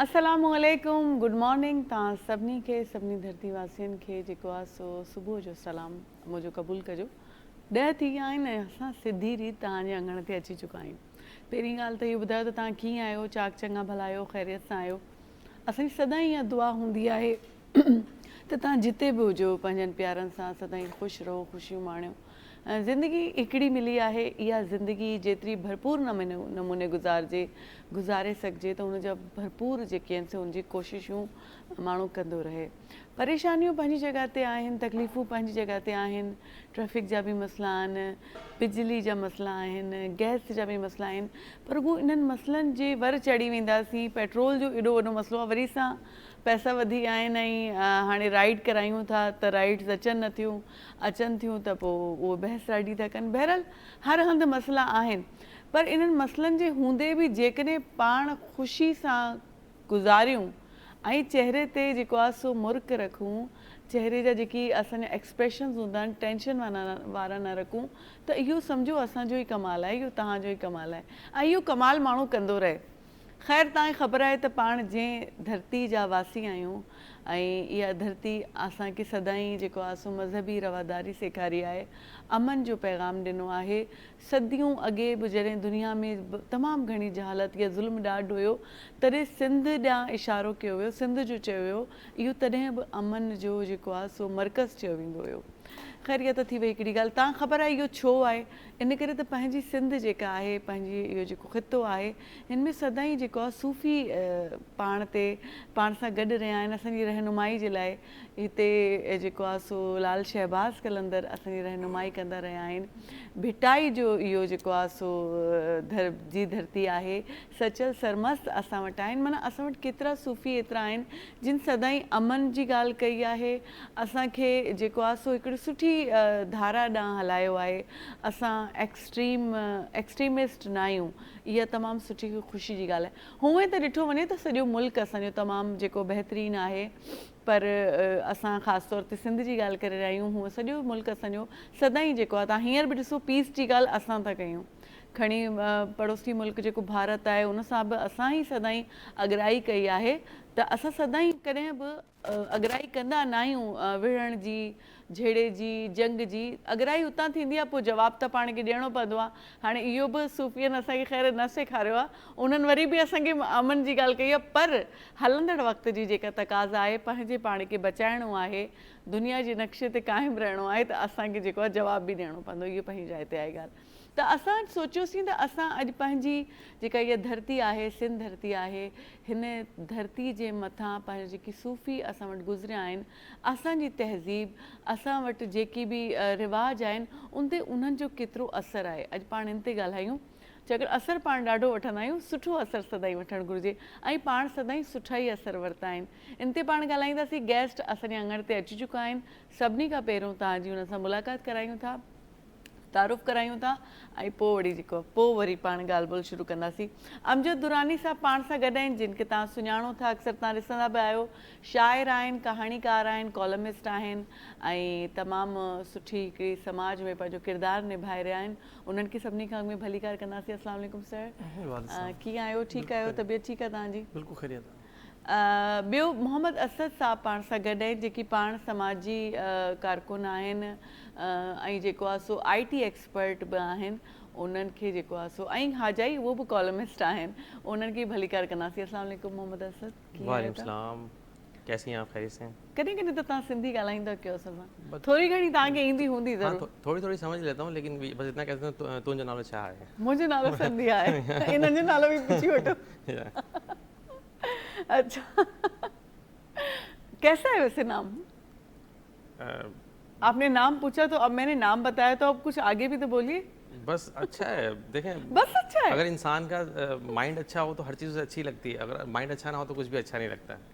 अस्सलामु अलैकुम, good morning तव्हां सभिनी खे, सभिनी धरती वासियुनि खे जेको आहे सो सुबुह जो सलाम मुंहिंजो क़बूल कजो। 10 थी विया आहिनि ऐं असां सिधी रीति तव्हांजे अङण ते अची चुका आहियूं। पहिरीं ॻाल्हि त इहो ॿुधायो त तव्हां कीअं आहियो, चाक चङा भला आहियो, ख़ैरियत सां आहियो। असांजी सदाईं इहा दुआ हूंदी आहे त तव्हां जिते बि हुजो पंहिंजनि प्यारनि सां सदाईं ख़ुशि रहो, ख़ुशियूं माणियो। ज़िंदगी हिकिड़ी मिली आहे, इहा ज़िंदगी जेतिरी भरपूर नमूने गुज़ारे सघिजे त उनजा भरपूर जेके आहिनि से उनजी कोशिशूं माण्हू कंदो रहे। परेशानियूं पंहिंजी जॻह ते आहिनि, तकलीफ़ूं पंहिंजी जॻह ते आहिनि, ट्रैफिक जा बि मसइला आहिनि, बिजली जा मसइला आहिनि, गैस जा बि मसइला आहिनि, पर उहो इन्हनि मसइलनि जे वर चढ़ी वेंदासीं। पेट्रोल जो एॾो वॾो मसइलो आहे, वरी सां पैसा वधी विया आहिनि ऐं हाणे राइड करायूं था त राइड्स अचनि थियूं त पोइ उहो बहस ॾाढी था कनि। बहरहाल हर हंधि मसइला आहिनि, पर इन्हनि मसइलनि जे हूंदे बि जेकॾहिं पाण ख़ुशी सां गुज़ारियूं ऐं चहिरे ते जेको आहे सो मुर्क रखूं, चहिरे जा जेकी असांजा एक्सप्रेशन्स हूंदा आहिनि टेंशन वारा न रखूं, त इहो सम्झो असांजो ई कमाल आहे, इहो तव्हांजो ई कमाल आहे ऐं इहो कमाल माण्हू कंदो रहे। ख़ैर तव्हांखे ख़बर आहे त पाण जंहिं धरती जा वासी आहियूं ऐं इहा धरती असांखे सदाईं जेको आहे सो मज़हबी रवादारी सेखारी आहे, अमन जो पैगाम ॾिनो आहे। सदियूं अॻे बि जॾहिं दुनिया में तमामु घणी जहालत या ज़ुल्म ॾाढो हुयो, तॾहिं सिंध ॾांहुं इशारो कयो वियो, सिंध जो चयो वियो, इहो तॾहिं बि अमन जो जेको आहे सो मर्कज़ चयो वेंदो हुयो। ख़ैर इहा त थी वई हिकिड़ी ॻाल्हि। तव्हां ख़बर आहे इहो छो आहे? इन करे त पंहिंजी सिंध जेका आहे, पंहिंजी इहो जेको ख़ितो आहे, हिन में सदाईं जेको आहे सूफ़ी पाण सां गॾु रहिया आहिनि। असांजी रहनुमाई जे लाइ हिते जेको आहे सो लाल शहबाज़ कलंदर असांजी रहनुमाई कंदा रहिया आहिनि। भिटाई जो इहो जेको आहे सो धरती आहे, सचल सरमस्त असां वटि आहिनि। माना असां वटि केतिरा सूफ़ी एतिरा आहिनि जिन सदाईं अमन जी ॻाल्हि कई आहे, असांखे जेको आहे सो हिकिड़ी सुठी धारा ॾांहुं हलायो आहे। असां एक्सट्रीमिस्ट न आहियूं, इहा तमामु सुठी ख़ुशी जी ॻाल्हि आहे। हूअं त ॾिठो वञे त सॼो मुल्क असांजो तमामु जेको बहितरीनु आहे, पर असां ख़ासि तौर ते सिंध जी ॻाल्हि करे रहिया आहियूं। हूअं सॼो मुल्क असांजो सदाईं जेको आहे, तव्हां हींअर बि ॾिसो पीस जी ॻाल्हि असां था कयूं, खणी पड़ोसी मुल्क जेको भारत आहे उन सां बि असां ई सदाईं अॻिराई कई आहे। त असां सदाईं कॾहिं बि अॻिराई कंदा न आहियूं विढ़ण जी, झेड़े जी, जंग जी। अॻिराई हुतां थींदी आहे, पोइ जवाबु त पाण खे ॾियणो पवंदो आहे। हाणे इहो बि सूफ़ियनि असांखे ख़ैर न सेखारियो आहे, उन्हनि वरी बि असांखे अमन जी ॻाल्हि कई आहे, पर हलंदड़ वक़्त जी जेका तक़ाज़ा आहे, पंहिंजे पाण खे बचाइणो आहे, दुनिया जे नक्शे ते क़ाइमु रहणो आहे, त असांखे जेको आहे जवाबु बि ॾियणो पवंदो। इहो पंहिंजी जाइ ते आहे ॻाल्हि। त असां सोचियोसीं त असां अॼु पंहिंजी जेका इहा धरती आहे, सिंध धरती आहे, हिन धरती जे मथां पंहिंजी जेकी सूफ़ी असां वटि गुज़रिया आहिनि, असांजी तहज़ीब, असां वटि जेकी बि रिवाज आहिनि, उन ते उन्हनि जो केतिरो असरु आहे। अॼु पाण इन ते ॻाल्हायूं। जेकर असरु पाण ॾाढो वठंदा आहियूं, सुठो असरु सदाईं वठणु घुरिजे ऐं पाण सदाईं सुठा ई असर वरिता आहिनि। इन ते पाण ॻाल्हाईंदासीं। गेस्ट असांजे अङण ते अची चुका आहिनि। सभिनी खां पहिरियों तव्हांजी हुन सां मुलाक़ात करायूं था, तारुफ़ करायूं था ऐं पोइ वरी जेको पोइ वरी पाण ॻाल्हि ॿोल शुरू कंदासीं। अमजद दुरानी साहब पाण सां गॾु आहिनि, जिन खे तव्हां सुञाणो था, अक्सर तव्हां ॾिसंदा बि आहियो। शाइर आहिनि, कहाणीकार आहिनि, कॉलमिस्ट आहिनि ऐं तमामु सुठी हिकिड़ी समाज में पंहिंजो किरदारु निभाए रहिया आहिनि। उन्हनि खे सभिनी खां अॻु में भली कार कंदासीं। अस्सलाम वालेकुम सर, कीअं आहियो? ठीकु आहियो? तबियत ठीकु आहे तव्हांजी? बिल्कुलु ख़ैरियत। ॿियो मोहम्मद असद साहब पाण सां गॾु आहिनि, जेकी पाण समाजी कारकुन आहिनि ऐं जेको आहे सो IT एक्सपर्ट बि आहिनि। उन्हनि खे जेको आहे सो ऐं हाजाई उहो बि कॉलमिस्ट आहिनि, उन्हनि खे भली कार कंदासीं। अस्सलाम वालेकुम मोहम्मद असद, वालेकुम सलाम, कैसी हैं आप? खैरियत से? कॾहिं कॾहिं त तव्हां सिंधी ॻाल्हाईंदा कयो असां, थोरी घणी तव्हांखे ईंदी हूंदी ज़रूरु। थोड़ी समझ लेता हूँ, लेकिन बस इतना कहते हैं तुंहिंजो नालो छा आहे? मुंहिंजो नालो सिंधी आहे, इन्हनि जो नालो बि पुछी वठो। अच्छा, कैसा है वैसे नाम? आपने नाम पूछा तो अब मैंने नाम बताया, तो अब कुछ आगे भी तो बोलिए। बस अच्छा है, देखें बस अच्छा है। अगर इंसान का माइंड अच्छा हो तो हर चीज़ अच्छी लगती है, अगर माइंड अच्छा ना हो तो कुछ भी अच्छा नहीं लगता है।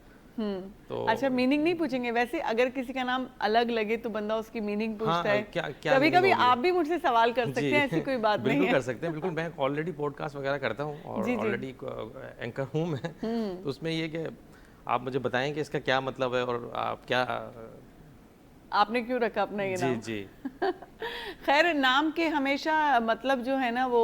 तो अच्छा, मीनिंग नहीं पूछेंगे? वैसे अगर किसी का नाम अलग लगे तो बंदा उसकी मीनिंग पूछता है। कभी कभी आप भी मुझसे सवाल कर सकते हैं, ऐसी कोई बात नहीं है। बिल्कुल कर सकते हैं, बिल्कुल। मैं ऑलरेडी पॉडकास्ट वगैरह करता हूँ और ऑलरेडी एंकर हूँ मैं, तो उसमें ये कि आप मुझे बताएं कि इसका क्या मतलब है और आप क्या آپ نے کیوں رکھا اپنا یہ جی نام؟ جی خیر نام کے ہمیشہ مطلب جو ہے نا وہ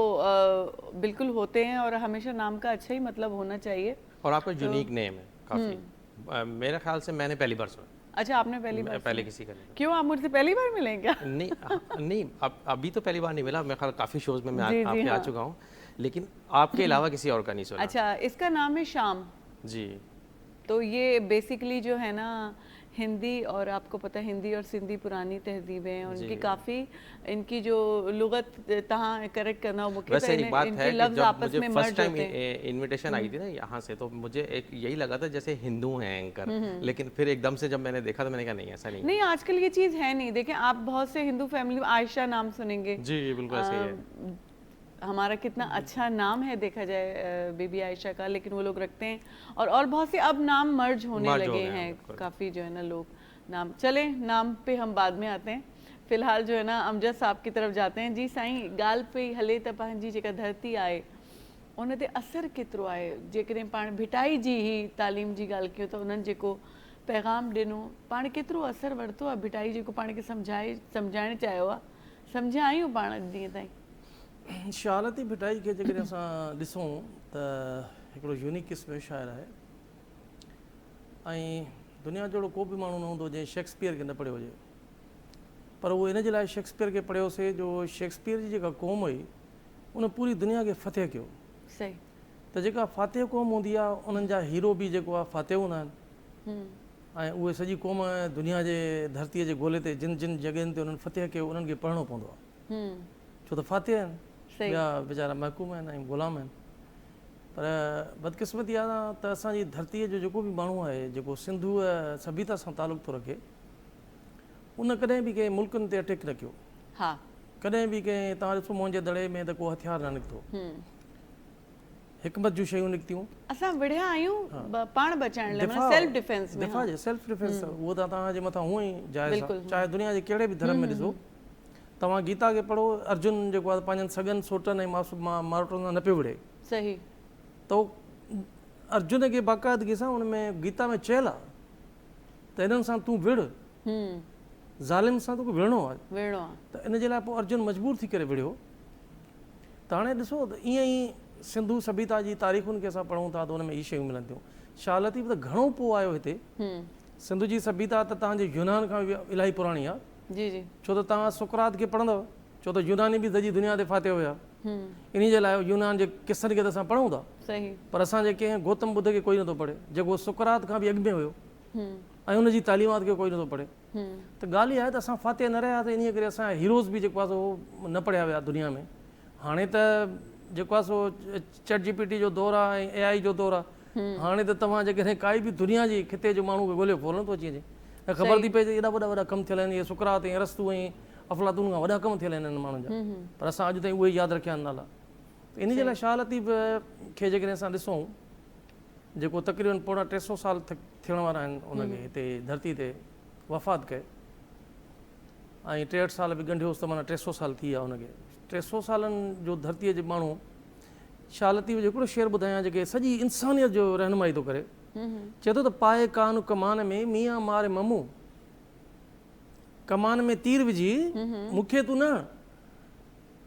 بالکل ہوتے ہیں، اور ہمیشہ نام کا اچھا ہی مطلب ہونا چاہیے. اور آپ کا یونیک نیم ہے کافی. میرے خیال سے میں نے پہلی بار سنا. اچھا آپ نے پہلی بار پہلے کسی کا نہیں. کیوں آپ مجھ سے پہلی بار ملیں کیا؟ نہیں ابھی تو پہلی بار نہیں ملا. میں کافی شوز میں جی آپ جی کے آ ہاں. چکا ہوں، لیکن آپ کے علاوہ کسی اور کا نہیں سنا. اچھا اس کا نام ہے شام. جی تو یہ بیسیکلی جو ہے نا ہندی، اور آپ کو پتہ ہے ہندی اور سندھی پرانی تہذیبیں ہیں، ان کی کافی ان کی جو لغت تہاں کریکٹ کرنا ممکن ہے. ویسے ایک بات ان ہے کے کہ لفظ جب آپس مجھے میں فرسٹ مرج ٹائم ہوتے ہیں. انویٹیشن آئی تھی نا یہاں سے، تو مجھے ایک یہی لگا تھا جیسے ہندو ہیں اینکر، لیکن پھر ایک دم سے جب میں نے دیکھا تو میں نے کہا نہیں ایسا نہیں. نہیں آج کل یہ چیز ہے نہیں. دیکھیں آپ بہت سے ہندو فیملی میں عائشہ نام سنیں گے. جی بالکل ایسے ہی ہے. ہمارا کتنا اچھا نام ہے دیکھا جائے بی بی عائشہ کا، لیکن وہ لوگ رکھتے ہیں. اور بہت سے اب نام مرج ہونے لگے ہیں کافی جو ہے نا لوگ نام. چلیں نام پہ ہم بعد میں آتے ہیں. فی الحال جو ہے نا امجد صاحب کی طرف جاتے ہیں. جی سائیں گال پہ ہلے त पंहिंजी जेका धरती आहे उन ते असरु केतिरो आहे. जेकॾहिं पाण भिटाई जी ही तालीम जी ॻाल्हि कयूं त उन्हनि जेको पैगाम ॾिनो पाण केतिरो असरु वरितो आहे भिटाई जेको पाण खे सम्झाइणु चाहियो आहे. सम्झिया आहियूं पाण अॼु ॾींहं ताईं? शहालती भिटाई खे जेकॾहिं असां ॾिसूं त हिकिड़ो यूनिक क़िस्म जो शाइरु आहे. ऐं दुनिया जहिड़ो को बि माण्हू न हूंदो जंहिं शेक्सपियर खे न पढ़ियो हुजे. पर उहो इन जे लाइ शेक्सपियर खे पढ़ियोसीं जो शेक्सपियर जी जेका क़ौम हुई उन पूरी दुनिया खे फ़तेह कयो. सही. त जेका फ़ातेह क़ौम हूंदी आहे उन्हनि जा हीरो बि जेको आहे फ़ातेह हूंदा आहिनि. ऐं उहे सॼी क़ौम दुनिया जे धरतीअ जे ॻोल्हे ते जिन जिन जॻहियुनि ते उन्हनि फ़तेह कयो उन्हनि खे पढ़णो पवंदो आहे. छो त फ़ातेह आहिनि, ॿिया वीचारा महकूम आहिनि ऐं ग़ुलाम आहिनि. पर बदकिस्मती आहे त असांजी धरतीअ जो जेको बि माण्हू आहे जेको सिंधू सभ्यता सां तालुक़ थो रखे, उन कॾहिं बि कंहिं मुल्कनि ते अटैक न कयो. हा. कॾहिं बि कंहिं तव्हां ॾिसो मुंहिंजे दड़े में त को हथियार न निकितो. हिकमत जूं शयूं निकितियूं. असां विढ़िया आहियूं पाण बचाइण लाइ, सेल्फ डिफेंस में. दिफ़ा जे सेल्फ डिफेंस उहो त तव्हांजे मथां हूअं ई जाइज़ आहे. चाहे दुनिया जे कहिड़े बि धर्म में ॾिसो. तव्हां गीता खे पढ़ो, अर्जुन जेको आहे पंहिंजनि सगनि सोटनि ऐं मारोटनि सां न पियो विढ़े. सही. त अर्जुन खे बाक़ाइदगी सां हुन में गीता में चयल आहे त हिननि सां तूं विढ़, ज़ालिम सां तोखे विढ़णो आहे. त इन जे लाइ पोइ अर्जुन मजबूर थी करे विढ़ियो. त हाणे ॾिसो त ईअं ई सिंधू सभ्यता जी तारीख़ुनि खे असां पढ़ूं था त हुन में इहे शयूं मिलनि थियूं. शहालती बि त घणो पोइ आयो हिते. सिंधु जी सभ्यता त तव्हांजे यूनान खां बि इलाही पुराणी आहे. जी जी. छो त तव्हां सुकरात खे पढ़ंदव, छो त यूनानी बि सॼी दुनिया ते फाते हुया. इन जे लाइ यूनान जे किसनि खे त असां पढ़ूं था. पर असांजे कंहिं गौतम बुद्ध खे कोई नथो पढ़े जेको सुकरात खां बि अॻु में हुयो ऐं उनजी तालीमात खे कोई नथो पढ़े. त ॻाल्हि इहा आहे त असां फाते न रहिया त इन करे असां हीरोज़ बि जेको आहे सो न पढ़िया विया दुनिया में. हाणे त जेको आहे सो चैट जीपीटी जो दौरु आहे ऐं AI जो दौरु आहे. हाणे त तव्हां जेकॾहिं काई बि दुनिया जी खिते जो माण्हू खे ॻोल्हियो फौरन थो अची वञे ऐं ख़बर थी पए एॾा वॾा वॾा कम थियल आहिनि. इहे सुकरात ऐं अरस्तू ऐं अफलातून खां वॾा कम थियल आहिनि हिननि माण्हुनि जा. पर असां अॼु ताईं उहे यादि रखिया आहिनि नाला. इन जे लाइ शहालती खे जेकॾहिं असां ॾिसूं जेको तक़रीबन पोणा 300 साल थियण वारा आहिनि उनखे हिते धरती ते वफ़ात कए ऐं 63 साल बि ॻंढियोसि त माना 300 साल थी विया हुनखे. 300 सालनि जो धरतीअ जे माण्हू शहालती जो हिकिड़ो शेर ॿुधायां जेके सॼी इंसानियत जो रहनुमाई थो करे. चए थो त पाए कान कमान में मियां मारे ममू, कमान में तीर विझी मूंखे तूं न,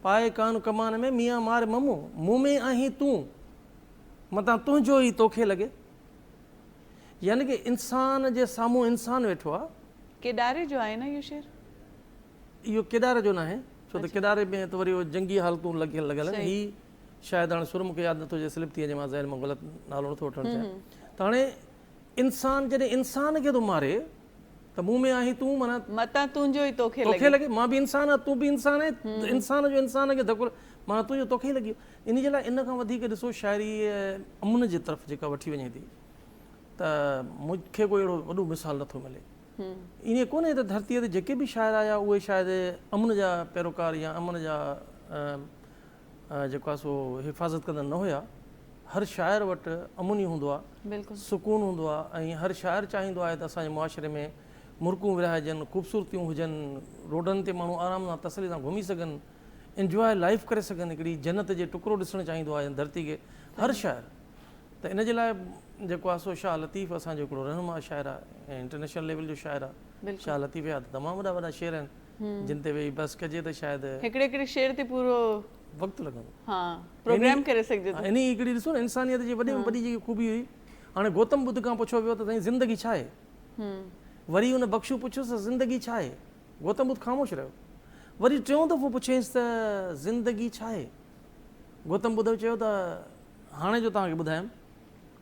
पाए कान कमान में मियां मारे ममू, मूं में आहीं तूं मतां तुंहिंजो ई तोखे लॻे. यानी कि इंसान जे साम्हूं इंसान वेठो आहे. केदारे जो आहे न इहो शेर? इहो केदारे जो न आहे, छो त केदारे में त वरी जंगी हालतूं लॻियल आहिनि. हीअ शायदि हाणे सुर मूंखे यादि नथो अचे, स्लिप थी वञे, मां ज़हन मां ग़लति नालो नथो वठणु चाहियां. त हाणे इंसान जॾहिं इंसान खे थो मारे त मूं में आहीं तूं माना मतां तुंहिंजो ई तोखे लॻे. मां बि इंसान आहियां, तूं बि इंसान आहे. इंसान जो इंसान खे धको माना तुंहिंजो तोखे ई लॻी. इन जे लाइ इन खां वधीक ॾिसो शाइरी अमुन जे तरफ़ जेका वठी वञे थी त मूंखे कोई अहिड़ो वॾो मिसाल नथो मिले. ईअं कोन्हे त धरतीअ ते जेके बि शाइर आया उहे शायदि अमुन जा पैरोकार या अमुन जा जेको आहे सो हिफ़ाज़त कंदड़ न हुया. हर शाइर वटि अमुन ई हूंदो आहे, सुकून हूंदो आहे. ऐं हर शाइर चाहींदो आहे त असांजे मुआशिरे में मुर्कूं विरहाइजनि, ख़ूबसूरतियूं हुजनि, रोडनि ते माण्हू आराम सां तसली सां घुमी सघनि, इंजॉय लाइफ करे सघनि. हिकिड़ी जन्नत जे टुकड़ो ॾिसणु चाहींदो आहे धरती खे हर शाइर. त इन जे लाइ जेको आहे सो शाह लतीफ़ असांजो हिकिड़ो रहनुमा शाइर आहे ऐं इंटरनेशनल लेवल जो शाइर आहे. शाह लतीफ़ जा तमामु वॾा शेर आहिनि जिन ते वेही बस कजे त शायदि हिकिड़े शेर ते पूरो वक़्तु लॻंदो। हा प्रोग्राम करे सघिजे थो। इन हिकिड़ी ॾिसो न इंसानियत जी वॾी में वॾी जेकी ख़ूबी हुई, हाणे गौतम बुद्ध खां पुछो वियो त साईं ज़िंदगी छा आहे, वरी उन बख्शू पुछियोसि त ज़िंदगी छा आहे, गौतम बुद्ध ख़ामोश रहियो। वरी टियों दफ़ो पुछियसि त ज़िंदगी छा आहे, गौतम बुद्ध चयो त हाणे जो तव्हांखे ॿुधायमि।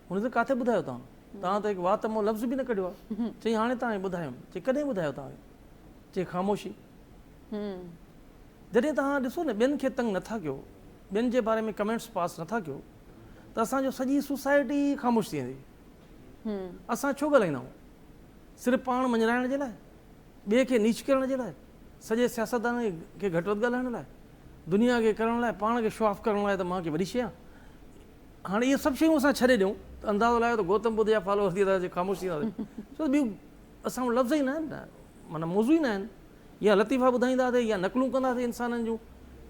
हुन त किथे ॿुधायो तव्हां त हिकु वात मां लफ़्ज़ बि न कढियो आहे। चई हाणे तव्हांखे ॿुधायमि। चई कॾहिं ॿुधायो तव्हांखे? चई ख़ामोशी। जॾहिं तव्हां ॾिसो न ॿियनि खे तंग नथा कयो, ॿियनि जे बारे में कमेंट्स पास नथा कयो, त असांजो सॼी सोसाइटी ख़ामोश थी वेंदी। असां छो ॻाल्हाईंदा आहियूं? सिर्फ़ु पाण मञराइण जे लाइ, ॿिए खे नीच करण जे लाइ, सॼे सियासतदान खे घटि वधि ॻाल्हाइण लाइ, दुनिया खे करण लाइ, पाण खे शो ऑफ करण लाइ त मां की वॾी शइ आहे। हाणे इहे सभु शयूं असां छॾे ॾियूं त अंदाज़ो लॻायो त गौतम बुद्ध जा फॉलोअर थी था ख़ामोश थी था। छो त ॿियूं असां वटि लफ़्ज़ ई न आहिनि, माना मौज़ू ई न आहिनि। या लतीफ़ा ॿुधाईंदासीं, या नकलूं कंदासीं इंसाननि जूं,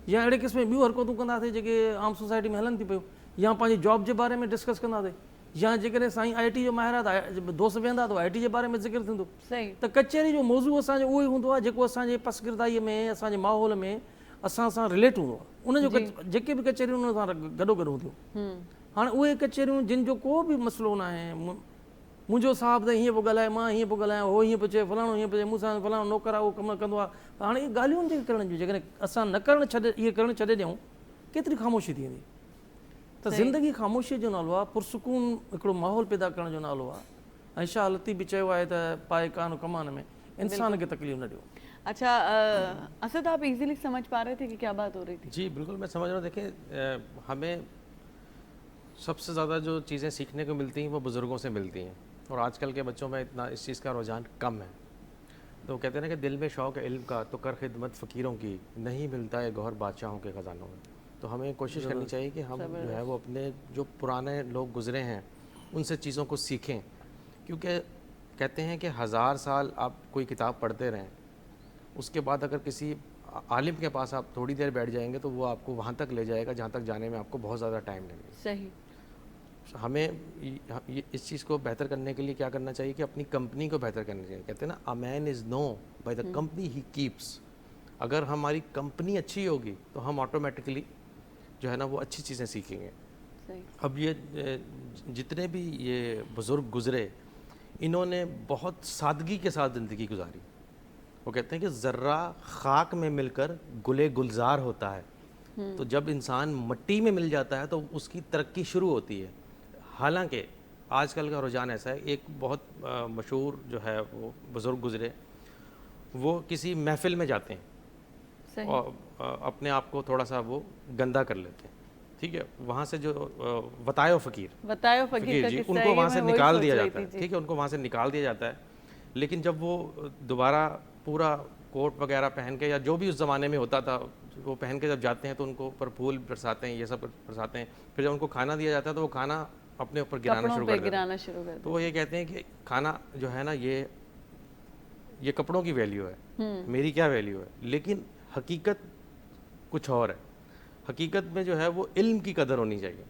या अहिड़े क़िस्म जूं ॿियूं हरकतूं कंदासीं जेके आम सोसाइटी में हलनि थी पियूं, या पंहिंजी जॉब जे बारे में डिस्कस कंदासीं, या जेकॾहिं साईं IT जो माहिर आहे त दोस्त वेहंदा त IT जे बारे में ज़िक्र थींदो। त कचहरी जो मौज़ू असांजो उहो ई हूंदो आहे जेको असांजे पसगिरदाईअ में, असांजे माहौल में असां सां रिलेट हूंदो आहे। उनजो जेके बि कचहरियूं उन सां गॾो गॾु हूंदियूं। हाणे उहे कचहरियूं जिन जो को बि मसइलो न आहे, मुंहिंजो साहब त हीअं पियो ॻाल्हाए, मां हीअं पियो ॻाल्हायां, हो हीअं पियो चए, फलाणो हीअं पियो चए, मूंसां फलाणो नौकर आहे उहो कमु कंदो आहे। हाणे इहे ॻाल्हियूं जेके करण जूं, जेकॾहिं असां न करणु इहे करणु छॾे ॾियूं, केतिरी ख़ामोशी थी वेंदी। त ज़िंदगी ख़ामोशीअ जो नालो आहे, पुरसुकून हिकिड़ो माहौल पैदा करण जो नालो आहे। ऐं शाह लतीफ़ बि चयो आहे त पाए कान कमान में इंसान खे तकलीफ़ न ॾियो। अच्छा असद, आप इजीली समझ पा रहे थे कि क्या बात हो रही थी? जी बिल्कुल, मैं समझ रहा हूँ। देखिए, हमें सबसे ज़्यादा जो चीज़ें सीखने को मिलती हैं वो बुज़ुर्गों से मिलती हैं, और आजकल के बच्चों में इतना इस चीज़ का रुझान कम है। तो कहते हैं ना कि दिल में शौक़ है इल्म का तो कर खिदमत फ़कीरों की, नहीं मिलता है गौहर बादशाहों के ख़जानों में। तो हमें कोशिश करनी चाहिए कि हम जो है वो अपने जो पुराने लोग गुज़रे हैं उनसे चीज़ों को सीखें, क्योंकि कहते हैं कि 1000 साल आप कोई किताब पढ़ते रहें, उसके बाद अगर किसी आलिम के पास आप थोड़ी देर बैठ जाएंगे तो वो आपको वहाँ तक ले जाएगा जहाँ तक जाने में आपको बहुत ज़्यादा टाइम लगेगा। सही। हमें इस चीज़ को बेहतर करने के लिए क्या करना चाहिए कि अपनी कंपनी को बेहतर करना चाहिए। कहते हैं ना, a man is know by the company he keeps. अगर हमारी कंपनी अच्छी होगी तो हम ऑटोमेटिकली जो है ना वो अच्छी चीज़ें सीखेंगे। सही। अब ये जितने भी ये बुज़ुर्ग गुज़रे, इन्होंने बहुत सादगी के साथ ज़िंदगी गुजारी। वो कहते हैं कि ज़र्रा खाक में मिलकर गुले गुलजार होता है, तो जब इंसान मट्टी में मिल जाता है तो उसकी तरक्की शुरू होती है। हालांकि आजकल का रुझान ऐसा है, एक बहुत मशहूर जो है वो बुज़ुर्ग गुज़रे, वो किसी महफ़िल में जाते हैं और अपने आप को थोड़ा सा वो गंदा कर लेते हैं, ठीक है। वहाँ से जो वतायो फ़कीर जी, उनको वहाँ से निकाल दिया जाता है, ठीक है, उनको वहाँ से निकाल दिया जाता है। लेकिन जब वो दोबारा पूरा कोट वगैरह पहन के, या जो भी उस ज़माने में होता था, वो पहन के जब जाते हैं तो उनको ऊपर फूल बरसाते हैं, ये सब बरसाते हैं। फिर जब उनको खाना दिया जाता है तो वो खाना अपने ऊपर गिराना शुरू कर देते हैं। तो वो ये कहते हैं कि खाना जो है ना ये कपड़ों की वैल्यू है, मेरी क्या वैल्यू है। लेकिन हकीकत कुछ और है। हकीकत में जो है वो इल्म की कदर होनी चाहिए,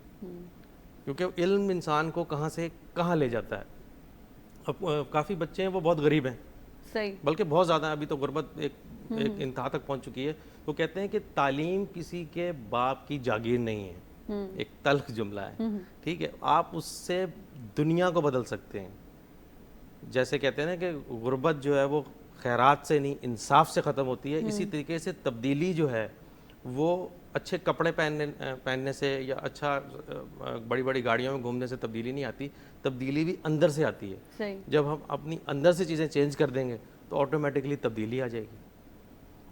क्योंकि इल्म इंसान को कहाँ से कहाँ ले जाता है। अब काफ़ी बच्चे हैं वो बहुत गरीब हैं, सही, बल्कि बहुत ज़्यादा, अभी तो गुर्बत एक इंतहा तक पहुंच चुकी है। वो कहते हैं कि तालीम किसी के बाप की जागीर नहीं है, एक तल्ख जुमला है, ठीक है। आप उससे दुनिया को बदल सकते हैं। जैसे कहते हैं ना कि गुर्बत जो है वो खैरात से नहीं इंसाफ से ख़त्म होती है, इसी तरीके से तब्दीली जो है वो अच्छे कपड़े पहनने से या अच्छा बड़ी बड़ी गाड़ियों में घूमने से तब्दीली नहीं आती, तब्दीली भी अंदर से आती है। सही। जब हम अपनी अंदर से चीज़ें चेंज कर देंगे तो ऑटोमेटिकली तब्दीली आ जाएगी।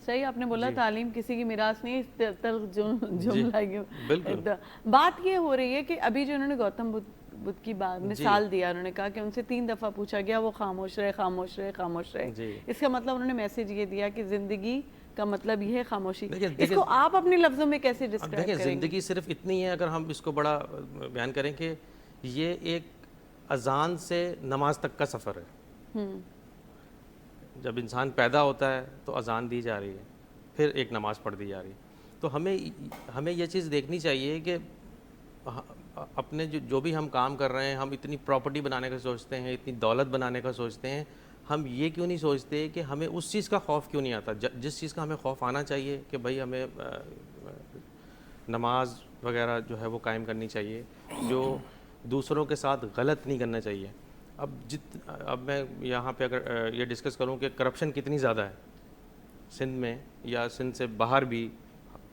सही आपने बोला, तालीम किसी की मिरास नहीं, इस तल्ख जुमला बिल्कुल। बात ये हो रही है कि अभी जो उन्होंने गौतम बुद्ध की बात मिसाल दिया, उन्होंने कहा कि उनसे 3 दफ़ा पूछा गया, वो खामोश रहे खामोश रहे खामोश रहे। इसका मतलब उन्होंने मैसेज ये दिया कि ज़िंदगी का मतलब ये है खामोशी। इसको आप अपने लफ्ज़ों में कैसे डिस्क्राइब करेंगे? ज़िंदगी सिर्फ इतनी है, अगर हम इसको बड़ा बयान करें कि ये एक अजान से नमाज तक का सफ़र है। जब इंसान पैदा होता है तो अजान दी जा रही है, फिर एक नमाज़ पढ़ दी जा रही है। तो हमें ये चीज़ देखनी चाहिए कि अपने जो भी हम काम कर रहे हैं, हम इतनी प्रॉपर्टी बनाने का सोचते हैं, इतनी दौलत बनाने का सोचते हैं, ہم یہ کیوں نہیں سوچتے کہ ہمیں اس چیز کا خوف کیوں نہیں آتا جس چیز کا ہمیں خوف آنا چاہیے کہ بھائی ہمیں نماز وغیرہ جو ہے وہ قائم کرنی چاہیے, جو دوسروں کے ساتھ غلط نہیں کرنا چاہیے. اب میں یہاں پہ اگر یہ ڈسکس کروں کہ کرپشن کتنی زیادہ ہے سندھ میں یا سندھ سے باہر بھی,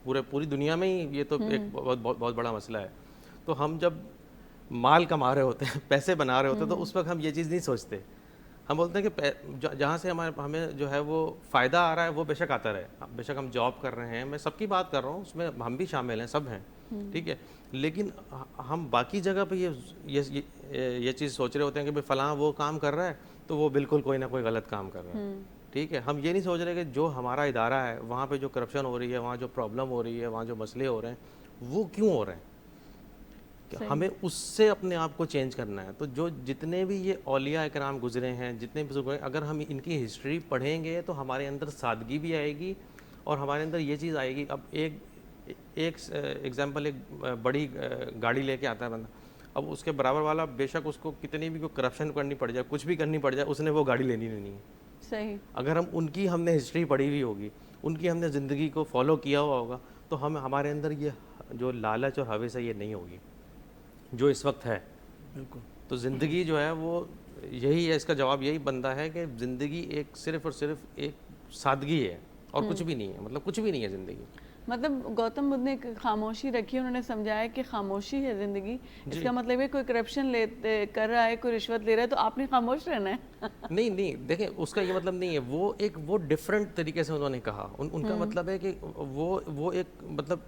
پوری دنیا میں ہی یہ تو ایک بہت بڑا مسئلہ ہے. تو ہم جب مال کما رہے ہوتے ہیں, پیسے بنا رہے ہوتے ہیں, تو اس وقت ہم یہ چیز نہیں سوچتے. ہم بولتے ہیں کہ جہاں سے ہمیں جو ہے وہ فائدہ آ رہا ہے وہ بے شک آتا رہے, بے شک ہم جاب کر رہے ہیں, میں سب کی بات کر رہا ہوں, اس میں ہم بھی شامل ہیں, سب ہیں, ٹھیک ہے, لیکن ہم باقی جگہ پہ یہ چیز سوچ رہے ہوتے ہیں کہ بھائی فلاں وہ کام کر رہا ہے تو وہ بالکل کوئی نہ کوئی غلط کام کر رہا ہے, ٹھیک ہے. ہم یہ نہیں سوچ رہے کہ جو ہمارا ادارہ ہے وہاں پہ جو کرپشن ہو رہی ہے, وہاں جو پرابلم ہو رہی ہے, وہاں جو مسئلے ہو رہے ہیں وہ کیوں ہو رہے ہیں, ہمیں اس سے اپنے آپ کو چینج کرنا ہے. تو جو جتنے بھی یہ اولیاء اکرام گزرے ہیں, جتنے بھی بزرگ ہیں, اگر ہم ان کی ہسٹری پڑھیں گے تو ہمارے اندر سادگی بھی آئے گی اور ہمارے اندر یہ چیز آئے گی. اب ایک ایگزامپل, ایک بڑی گاڑی لے کے آتا ہے بندہ, اب اس کے برابر والا بے شک اس کو کتنی بھی کوئی کرپشن کرنی پڑ جائے, کچھ بھی کرنی پڑ جائے, اس نے وہ گاڑی لینی نہیں ہے. صحیح. اگر ہم نے ہسٹری پڑھی ہوئی ہوگی, ان کی ہم نے زندگی کو فالو کیا ہوا ہوگا, تو ہمارے اندر یہ جو لالچ اور ہوس ہے یہ نہیں ہوگی جو اس وقت ہے. بالکل. تو زندگی جو ہے وہ یہی ہے, اس کا جواب یہی بنتا ہے کہ زندگی ایک صرف اور صرف ایک سادگی ہے اور کچھ بھی نہیں ہے, مطلب کچھ بھی نہیں ہے زندگی. مطلب گوتم بدھ نے ایک خاموشی رکھی, انہوں نے سمجھایا کہ خاموشی ہے زندگی. اس کا مطلب ہے کوئی کرپشن کر رہا ہے, کوئی رشوت لے رہا ہے تو آپ نے خاموش رہنا ہے. نہیں, دیکھیں اس کا یہ مطلب نہیں ہے, وہ ڈفرینٹ طریقے سے انہوں نے کہا. ان کا مطلب ہے کہ وہ ایک مطلب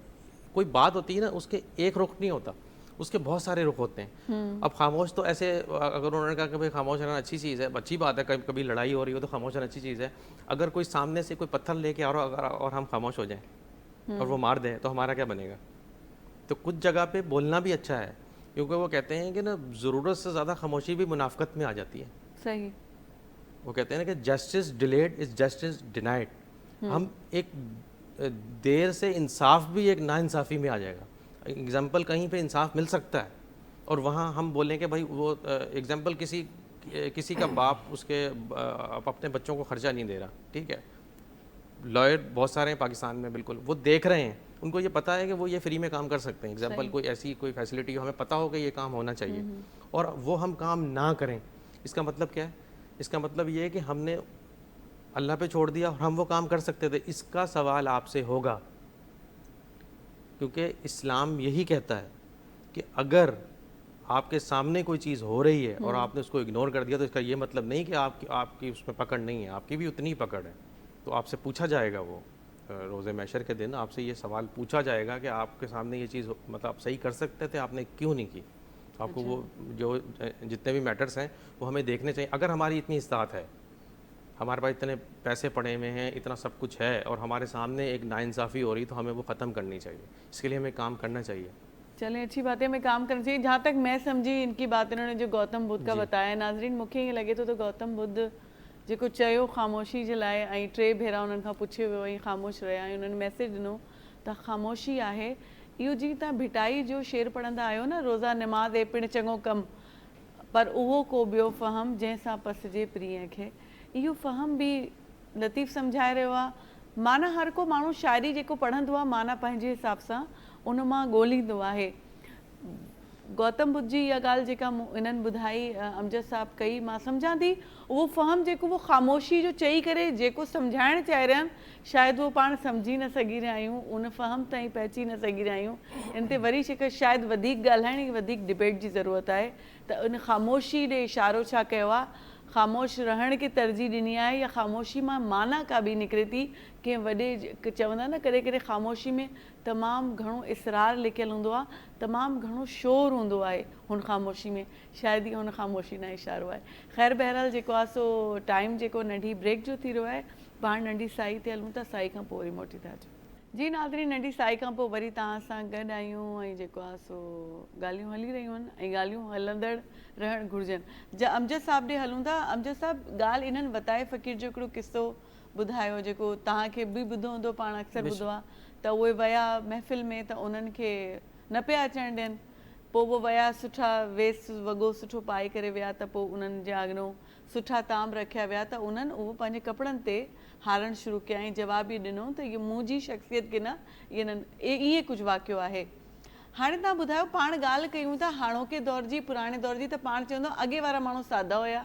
کوئی بات ہوتی ہے نا, اس کے ایک رخ نہیں ہوتا, اس کے بہت سارے رخ ہوتے ہیں. اب خاموش تو ایسے اگر انہوں نے کہا کہ بھائی خاموش رہنا اچھی چیز ہے, اچھی بات ہے, کبھی لڑائی ہو رہی ہو تو خاموش رہنا اچھی چیز ہے. اگر کوئی سامنے سے کوئی پتھر لے کے آ رہا اور ہم خاموش ہو جائیں اور وہ مار دیں تو ہمارا کیا بنے گا. تو کچھ جگہ پہ بولنا بھی اچھا ہے, کیونکہ وہ کہتے ہیں کہ نا ضرورت سے زیادہ خاموشی بھی منافقت میں آ جاتی ہے. صحیح. وہ کہتے ہیں نا کہ justice delayed is justice denied. ہم ایک دیر سے انصاف بھی ایک ناانصافی میں آ جائے گا. ایگزامپل کہیں پہ انصاف مل سکتا ہے اور وہاں ہم بولیں کہ بھائی وہ ایگزامپل کسی کا باپ اس کے اپنے بچوں کو خرچہ نہیں دے رہا, ٹھیک ہے, لائر بہت سارے ہیں پاکستان میں, بالکل وہ دیکھ رہے ہیں, ان کو یہ پتہ ہے کہ وہ یہ فری میں کام کر سکتے ہیں. ایگزامپل کوئی ایسی کوئی فیسلٹی ہو, ہمیں پتہ ہو کہ یہ کام ہونا چاہیے اور وہ ہم کام نہ کریں, اس کا مطلب کیا ہے؟ اس کا مطلب یہ ہے کہ ہم نے اللہ پہ چھوڑ دیا اور ہم وہ کام کر سکتے تھے. اس کا سوال آپ سے ہوگا, کیونکہ اسلام یہی کہتا ہے کہ اگر آپ کے سامنے کوئی چیز ہو رہی ہے اور آپ نے اس کو اگنور کر دیا تو اس کا یہ مطلب نہیں کہ آپ کی اس میں پکڑ نہیں ہے, آپ کی بھی اتنی پکڑ ہے. تو آپ سے پوچھا جائے گا, وہ روز محشر کے دن آپ سے یہ سوال پوچھا جائے گا کہ آپ کے سامنے یہ چیز مطلب آپ صحیح کر سکتے تھے, آپ نے کیوں نہیں کی. آپ کو وہ جو جتنے بھی میٹرز ہیں وہ ہمیں دیکھنے چاہیے. اگر ہماری اتنی استطاعت ہے, ہمارے پاس اتنے پیسے پڑے ہوئے ہیں, اتنا سب کچھ ہے اور ہمارے سامنے ایک ناانصافی ہو رہی, تو ہمیں وہ ختم کرنی چاہیے. اس کے لیے ہمیں کام کرنا چاہیے. چلیں اچھی بات ہے, ہمیں کام کرنا چاہیے. جہاں تک میں سمجھی ان کی بات, انہوں نے جو گوتم بدھ کا بتایا, ناظرین मूंखे ईअं लॻे थो त गौतम बुद्ध जेको चयो ख़ामोशी जे लाइ, ऐं 3 भेरा उन्हनि खां पुछियो वियो ऐं ख़ामोश रहिया ऐं उन्हनि मैसेज ॾिनो त ख़ामोशी आहे इहो. जीअं तव्हां भिटाई जो शेर पढ़ंदा आहियो न, रोज़ा निमाज़ ए पिणु चङो कमु, पर उहो को ॿियो फ़हम जंहिंसां पसिजे प्रिय खे. इहो फ़हम बि लतीफ़ सम्झाए रहियो आहे. माना हर को माण्हू शाइरी जेको पढ़ंदो आहे माना पंहिंजे हिसाब सां उन मां ॻोल्हींदो आहे. गौतम बुद्ध जी इहा ॻाल्हि जेका इन्हनि ॿुधाई, अमजद साहिबु कई, मां सम्झां थी उहो फ़हम जेको वो ख़ामोशी जो चई करे जेको सम्झाइणु चाहे रहिया आहिनि, शायदि उहो पाण सम्झी न सघी रहिया आहियूं, उन फ़हम ताईं पहुची न सघी रहिया आहियूं. इन ते वरी शायदि वधीक ॻाल्हाइण, वधीक डिबेट जी ज़रूरत आहे त उन ख़ामोशी ॾे इशारो छा कयो आहे. ख़ामोश रहण खे तरजीह ॾिनी आहे या ख़ामोशी मां माना का बि निकिरे थी. कंहिं वॾे चवंदा न कॾहिं कॾहिं ख़ामोशी में तमामु घणो इसरार लिकियलु हूंदो आहे, तमामु घणो शोर हूंदो आहे हुन ख़ामोशी में, शायदि ई हुन ख़ामोशी न इशारो आहे. ख़ैर बहरहाल जेको आहे सो टाइम जेको नंढी ब्रेक जो थी रहियो आहे, पाण नंढी साई ते हलूं था, साई खां पोइ वरी मोटी था अचूं. जी नाज़रीन, नंढी साई खां पोइ वरी तव्हां सां गॾु आहियूं ऐं जेको आहे सो ॻाल्हियूं हली रहियूं आहिनि ऐं ॻाल्हियूं हलंदड़ रहणु घुरिजनि. अमजद साहिब ॾे हलूं था. अमजद साहिबु, ॻाल्हि इन्हनि वताए फ़क़ीर जो हिकिड़ो किसो ॿुधायो जेको तव्हांखे बि ॿुधो हूंदो, पाण अक्सर ॿुधो आहे, त उहे विया महफ़िल में त उन्हनि खे न पिया अचणु ॾियनि, पोइ उहो विया सुठा वेस वॻो सुठो पाए करे विया त पोइ उन्हनि जे अॻिनो सुठा ताम रखिया विया त उन्हनि उहो पंहिंजे कपिड़नि ते हारणु शुरू कया ऐं जवाबु इहो ॾिनो त इहो मुंहिंजी शख़्सियत खे न इहे कुझु वाक़ियो आहे। हाणे तव्हां ॿुधायो, पाण ॻाल्हि कयूं था हाणोके दौर जी, पुराणे दौर जी, त पाण चवंदो अॻे वारा माण्हू सादा हुया,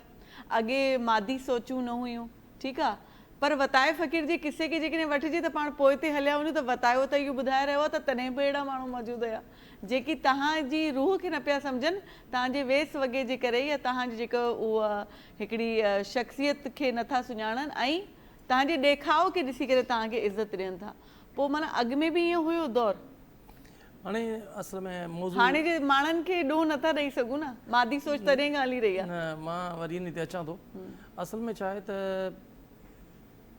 अॻे मादी सोचूं न हुयूं, ठीकु आहे, पर वताए फ़क़ीर जे किसे खे जेकॾहिं वठिजे त पाण पोइ ते हलिया वञूं त वतायो त इहो ॿुधाए रहियो आहे त तॾहिं बि अहिड़ा माण्हू मौजूदु हुया जेकी तव्हांजी रूह खे न पिया सम्झनि, तव्हांजे वेस वॻे जे करे या तव्हांजी जेको उहा हिकिड़ी शख़्सियत खे नथा सुञाणनि ऐं तव्हांजे ॾेखाव खे ॾिसी करे तव्हांखे इज़त ॾियनि था। पोइ माना अॻु में बि ईअं हुयो दौरु? हाणे असल में मौज़ूअ हाणे जे माण्हुनि खे ॾोह नथा ॾेई सघूं न, मादी सोच तॾहिं खां हली रही आहे। न, मां वरी इन ते अचां थो। असल में छा आहे त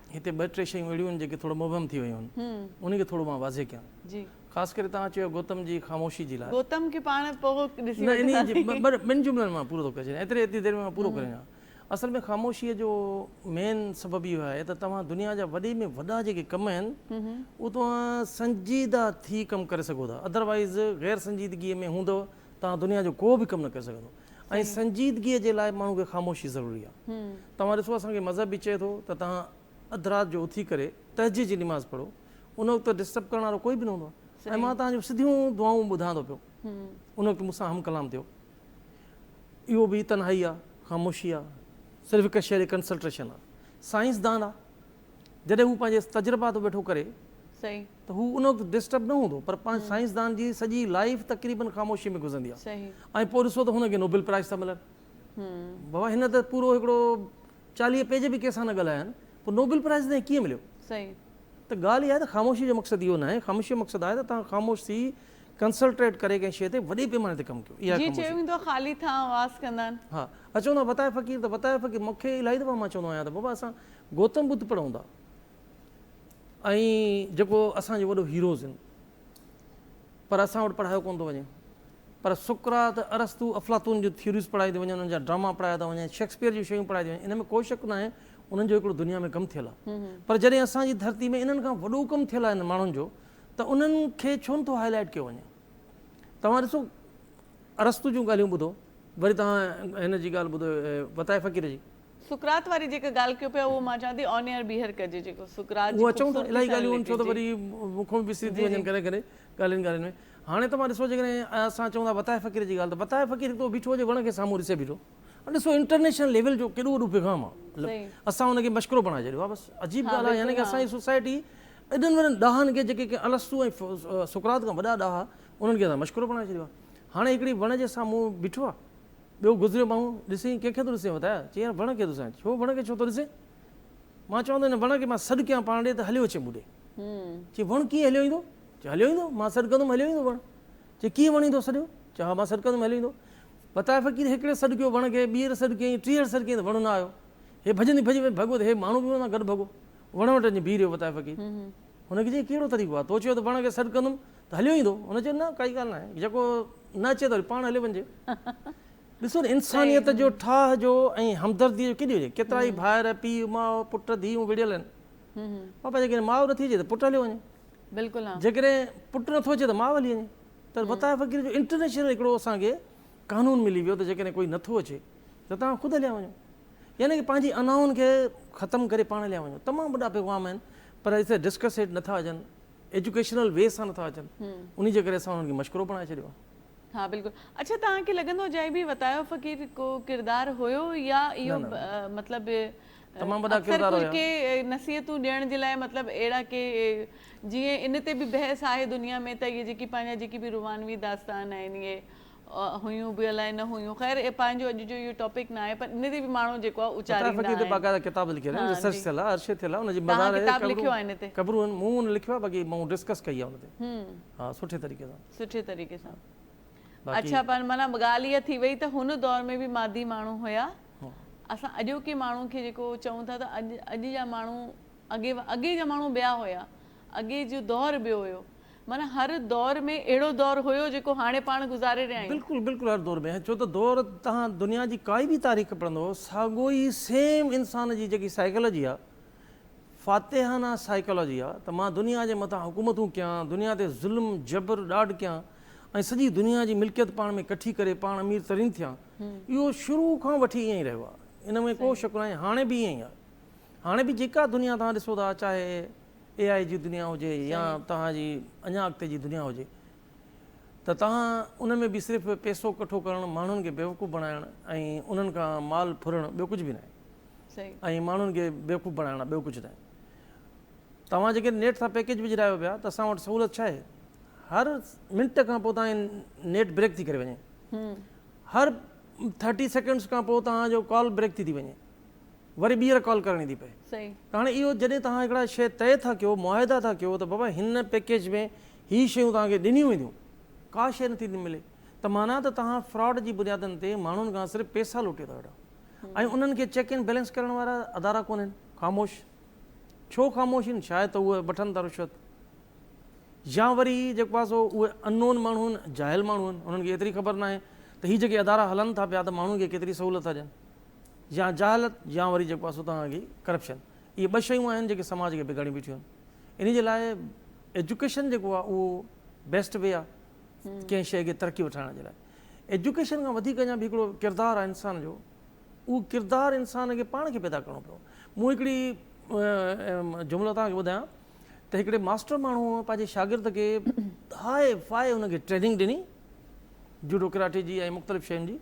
हिते ॿ टे शयूं अहिड़ियूं आहिनि जेके थोरो मुबहम थी वियूं आहिनि, उनखे थोरो मां वाज़े कयां। जी, ख़ासि करे तव्हां चयो गौतम जी ख़ामोशी जे लाइ। गौतम खे पाण पोइ ॾिसी न, इन जी ॿिनि जुमलनि मां पूरो थो करे छॾियां, एतिरी देरि में मां पूरो करे छॾियां। असल में ख़ामोशीअ जो मेन सबबु इहो आहे त तव्हां दुनिया जा वॾे में वॾा जेके कम आहिनि उहो तव्हां संजीदा थी कमु करे सघो था, अदरवाइज़ गैर संजीदगीअ में हूंदव तव्हां दुनिया जो को बि कमु न करे सघंदो। ऐं संजीदगीअ जे लाइ माण्हू खे ख़ामोशी ज़रूरी आहे। तव्हां ॾिसो, असांखे मज़हब बि चए थो त तव्हां अधु राति जो उथी करे तहज्जुद जी निमाज़ पढ़ो, उन वक़्तु डिस्टर्ब करण वारो कोई बि न हूंदो आहे। ऐं मां तव्हांजो सिधियूं दुआऊं ॿुधां थो पियो, उन वक़्तु मूंसां हम कलाम थियो। इहो बि तन्हाई आहे, ख़ामोशी आहे, सिर्फ़ु हिकु शइ कंसंट्रेशन आहे। साइंसदान आहे, जॾहिं हू पंहिंजे तजुर्बा थो वेठो करे सही त हू उन वक़्तु डिस्टर्ब न हूंदो, पर पंहिंजे साइंसदान जी सॼी लाइफ तक़रीबन ख़ामोशी में गुज़रंदी आहे। सही। ऐं पोइ ॾिसो त हुनखे नोबेल प्राइज़ था मिलनि। बाबा हिन त पूरो हिकिड़ो 40 पेज बि कंहिंसां न ॻाल्हाया आहिनि, पोइ नोबेल प्राइज़ त कीअं मिलियो? सही। त ॻाल्हि इहा आहे त ख़ामोशी जो मक़सदु इहो न आहे। ख़ामोशी जो मक़सदु आहे त तव्हां ख़ामोश थी कंसंट्रेट करे कंहिं शइ ते वॾे पैमाने ते कमु कयो। इहा जी चयो वेंदो ख़ाली था आवाज़ कंदा आहिनि। हा, चवंदो आहे वताए फ़क़ीर, त वताए फ़क़ीर मूंखे इलाही दफ़ा मां चवंदो आहियां त बाबा असां गौतम बुद्ध पढ़ूं था ऐं जेको असांजो वॾो हीरोज़ आहिनि, पर असां वटि पढ़ायो कोन थो वञे। पर सुकरात, अरस्तू, अफलातून जूं थ्योरीज़ पढ़ाई थी वञनि, उन्हनि जा ड्रामा पढ़ाया था वञनि, शेक्सपियर जूं शयूं पढ़ाई थी वञनि, इन में कोई शक न आहे उन्हनि जो हिकिड़ो दुनिया में कमु थियल आहे। पर जॾहिं असांजी धरती में इन्हनि खां वॾो कमु थियल आहे इन माण्हुनि जो, त उन्हनि खे छो नथो हाईलाइट कयो वञे? तव्हां ॾिसो, अरस्तू जूं ॻाल्हियूं ॿुधो, वरी तव्हां हिन जी ॻाल्हि ॿुधो वताए फ़क़ीर जी। सुकरात वारी जेका ॻाल्हि कयो पिया उहो मां चवां थी ऑन एयर बीहर कजे, जेको सुकरात उहो अचूं था इलाही ॻाल्हियूं, छो त वरी मूंखां बि विसरी थी वञनि करे करे ॻाल्हियुनि में। हाणे तव्हां ॾिसो, जेकॾहिं असां चऊं था वताए फ़क़ीर जी ॻाल्हि, त वताए फ़क़ीर हिकिड़ो बीठो हुजे वण खे साम्हूं ॾिसे बीठो। ॾिसो, इंटरनेशनल लेवल जो केॾो वॾो पैगाम आहे, असां हुनखे मशकिरो बणाए छॾियो आहे। बसि अजीब ॻाल्हि आहे, यानी की असांजी सोसाइटी एॾनि वॾनि ॾाहनि खे, जेके अलस्तू ऐं सुकरात खां वॾा ॾाहा, उन्हनि खे असां मशकिरो बणाए छॾियो आहे। हाणे हिकिड़ी वण जे साम्हूं बीठो आहे, ॿियो गुज़रियो माण्हू ॾिसी कंहिंखे थो ॾिसे वताया, चई वण खे थो ॾिसां, छो वण खे छो थो ॾिसे? मां चवंदो हिन वण खे मां सॾु कयां पाण ॾे त हलियो अचे मूं ॾे। चई वण कीअं हलियो ईंदो? चई हलियो ईंदो, मां सॾु कंदुमि हलियो ईंदो वण। चई कीअं वण ईंदो सॼो? चई हा, मां सॾु कंदुमि हलियो ईंदो। वताए फ़क़ीर हिकिड़े सॾु कयो वण खे, ॿीहर सॾु कयईं, टीहर सॾु कयईं त वण न आयो। हे भॼंदी भॼी भॻो त हे माण्हू बि हुन सां गॾु भॻो, वण वटि अची बीह रहियो वताए फ़क़ीर। हुनखे चई कहिड़ो तरीक़ो आहे, तो चयो त वण खे सॾु कंदुमि त हलियो ईंदो? हुन चयो न, काई ॻाल्हि न आहे, जेको न अचे त वरी पाण हलियो वञिजे। ॾिसो, इंसानियत जो ठाह जो ऐं हमदर्दीअ जो केॾी हुजे। केतिरा ई भाइर, पीउ, माउ, पुट, धीअ विढ़ियल आहिनि। पापा जेकॾहिं माउ नथी अचे त पुटु हलियो वञे, बिल्कुलु। जेकॾहिं पुटु नथो अचे त माउ हली वञे। त वताए फ़क़ीर जो इंटरनेशनल हिकिड़ो असांखे कानून मिली वियो त जेकॾहिं कोई नथो अचे त तव्हां ख़ुदि हलिया वञो, यानी की पंहिंजी अनाउनि खे ख़तमु करे पाण हलिया वञो। तमामु वॾा पैगाम आहिनि, पर हिते डिस्कसेट नथा अचनि, एजुकेशनल वे सां नथा अचनि, उन जे करे असां हुननि खे मशकिरो बणाए छॾियो आहे। हा बिल्कुलु। अच्छा, तव्हांखे लॻंदो जंहिं बि वतायो फ़क़ीर को किरदारु हुयो या इहो मतिलबु तमामु वॾा किरदार हुया के नसीहतूं ॾियण जे लाइ, मतिलबु अहिड़ा के जीअं इन ते बि बहस आहे दुनिया में त इहे जेकी पंहिंजा जेकी बि रुहानवी दास्तान आहिनि, इहे हुयूं बि अलाए न हुयूं, ख़ैर पंहिंजो अॼु जो इहो टॉपिक न आहे, पर इन ते बि माण्हू जेको आहे उचारींदा आहिनि। बाक़ाइदा किताब लिखियल आहिनि, रिसर्च थियल आहे, अर्शे थियल आहे, हुनजी किताब लिखियो आहे इन ते, ख़बरूं आहिनि, मूं हुन लिखियो आहे, बाक़ी मां डिस्कस कई आहे हुन ते। हा, सुठे तरीक़े सां। अच्छा, पर माना ॻाल्हि इहा थी वई त हुन दौर में बि मादी माण्हू हुया। असां अॼोके माण्हू खे जेको चऊं था त अॼु जा माण्हू, अॻे जा माण्हू ॿिया हुया, अॻे जो दौर ॿियो हुयो। माना हर दौर में अहिड़ो दौर हुयो जेको हाणे पाण गुज़ारे रहिया आहियूं। बिल्कुलु बिल्कुलु, हर दौर में, छो त दौर तव्हां दुनिया जी काई बि तारीख़ पढ़ंदो, साॻियो ई सेम इंसान जी जेकी साइकोलॉजी आहे, फातिहाना साइकोलॉजी आहे, त मां दुनिया जे मथां हुकूमतूं कयां, दुनिया ते ज़ुल्म जबर ॾाढ कयां, ऐं सॼी दुनिया जी मिल्कियत पाण में कठी करे पाण अमीर तरीन थिया, इहो शुरू खां वठी ईअं ई रहियो आहे, इन में को शक न आहे। हाणे बि ईअं ई आहे, हाणे बि जेका दुनिया तव्हां ॾिसो था, चाहे AI जी दुनिया हुजे या तव्हांजी अञा अॻिते जी दुनिया हुजे, त तव्हां उन में बि सिर्फ़ु पैसो कठो करणु, माण्हुनि खे बेवकूफ़ बणाइणु ऐं उन्हनि खां माल फुरणु, ॿियो कुझु बि न आहे। ऐं माण्हुनि खे बेवकूफ़ बणाइणु, ॿियो कुझु न आहे। तव्हां जेके नेट सां पैकेज विझायो पिया, त असां वटि सहूलियत छा आहे, हर मिंट खां पोइ तव्हांजी नेट ब्रेक थी करे वञे, हर 30 सेकेंड्स खां पोइ तव्हांजो कॉल ब्रेक थी वञे, वरी ॿीहर कॉल करणी थी पए। त हाणे इहो जॾहिं तव्हां हिकिड़ा शइ तय था कयो, मुआहिदा था कयो, त बाबा हिन पैकेज में हीअ शयूं तव्हांखे ॾिनियूं वेंदियूं, का शइ नथी मिले, त माना त तव्हां फ्रॉड जी बुनियादनि ते माण्हुनि खां सिर्फ़ु पैसा लूटे था वठो, ऐं उन्हनि खे चेक एंड बैलेंस करण वारा अदारा कोन्हनि, ख़ामोश। छो ख़ामोश आहिनि? शायदि त उहे वठनि था रिश्वत, या वरी जेको आहे सो उहे अननोन माण्हू आहिनि, जाहिल माण्हू आहिनि, उन्हनि खे एतिरी ख़बर न आहे त हीअ जेके अदारा हलनि था पिया त माण्हुनि खे केतिरी सहूलियत था ॾियनि, या जाहलत, या वरी जेको आहे सो तव्हांजी करप्शन। इहे ॿ शयूं आहिनि जेके समाज खे बिगाड़ी बीठियूं आहिनि। इन जे लाइ एजुकेशन जेको आहे उहो बेस्ट वे आहे कंहिं शइ खे तरक़ी वठाइण जे लाइ। एजुकेशन खां वधीक अञा बि हिकिड़ो किरदारु आहे इंसान जो, उहो किरदारु इंसान खे पाण खे पैदा करिणो पियो। मूं हिकिड़ी जुमिलो तव्हांखे ॿुधायां त हिकिड़े मास्टर माण्हू पंहिंजे शागिर्द खे हाए फाए हुनखे ट्रेनिंग ॾिनी जूडो कराटे जी ऐं मुख़्तलिफ़ शयुनि जी।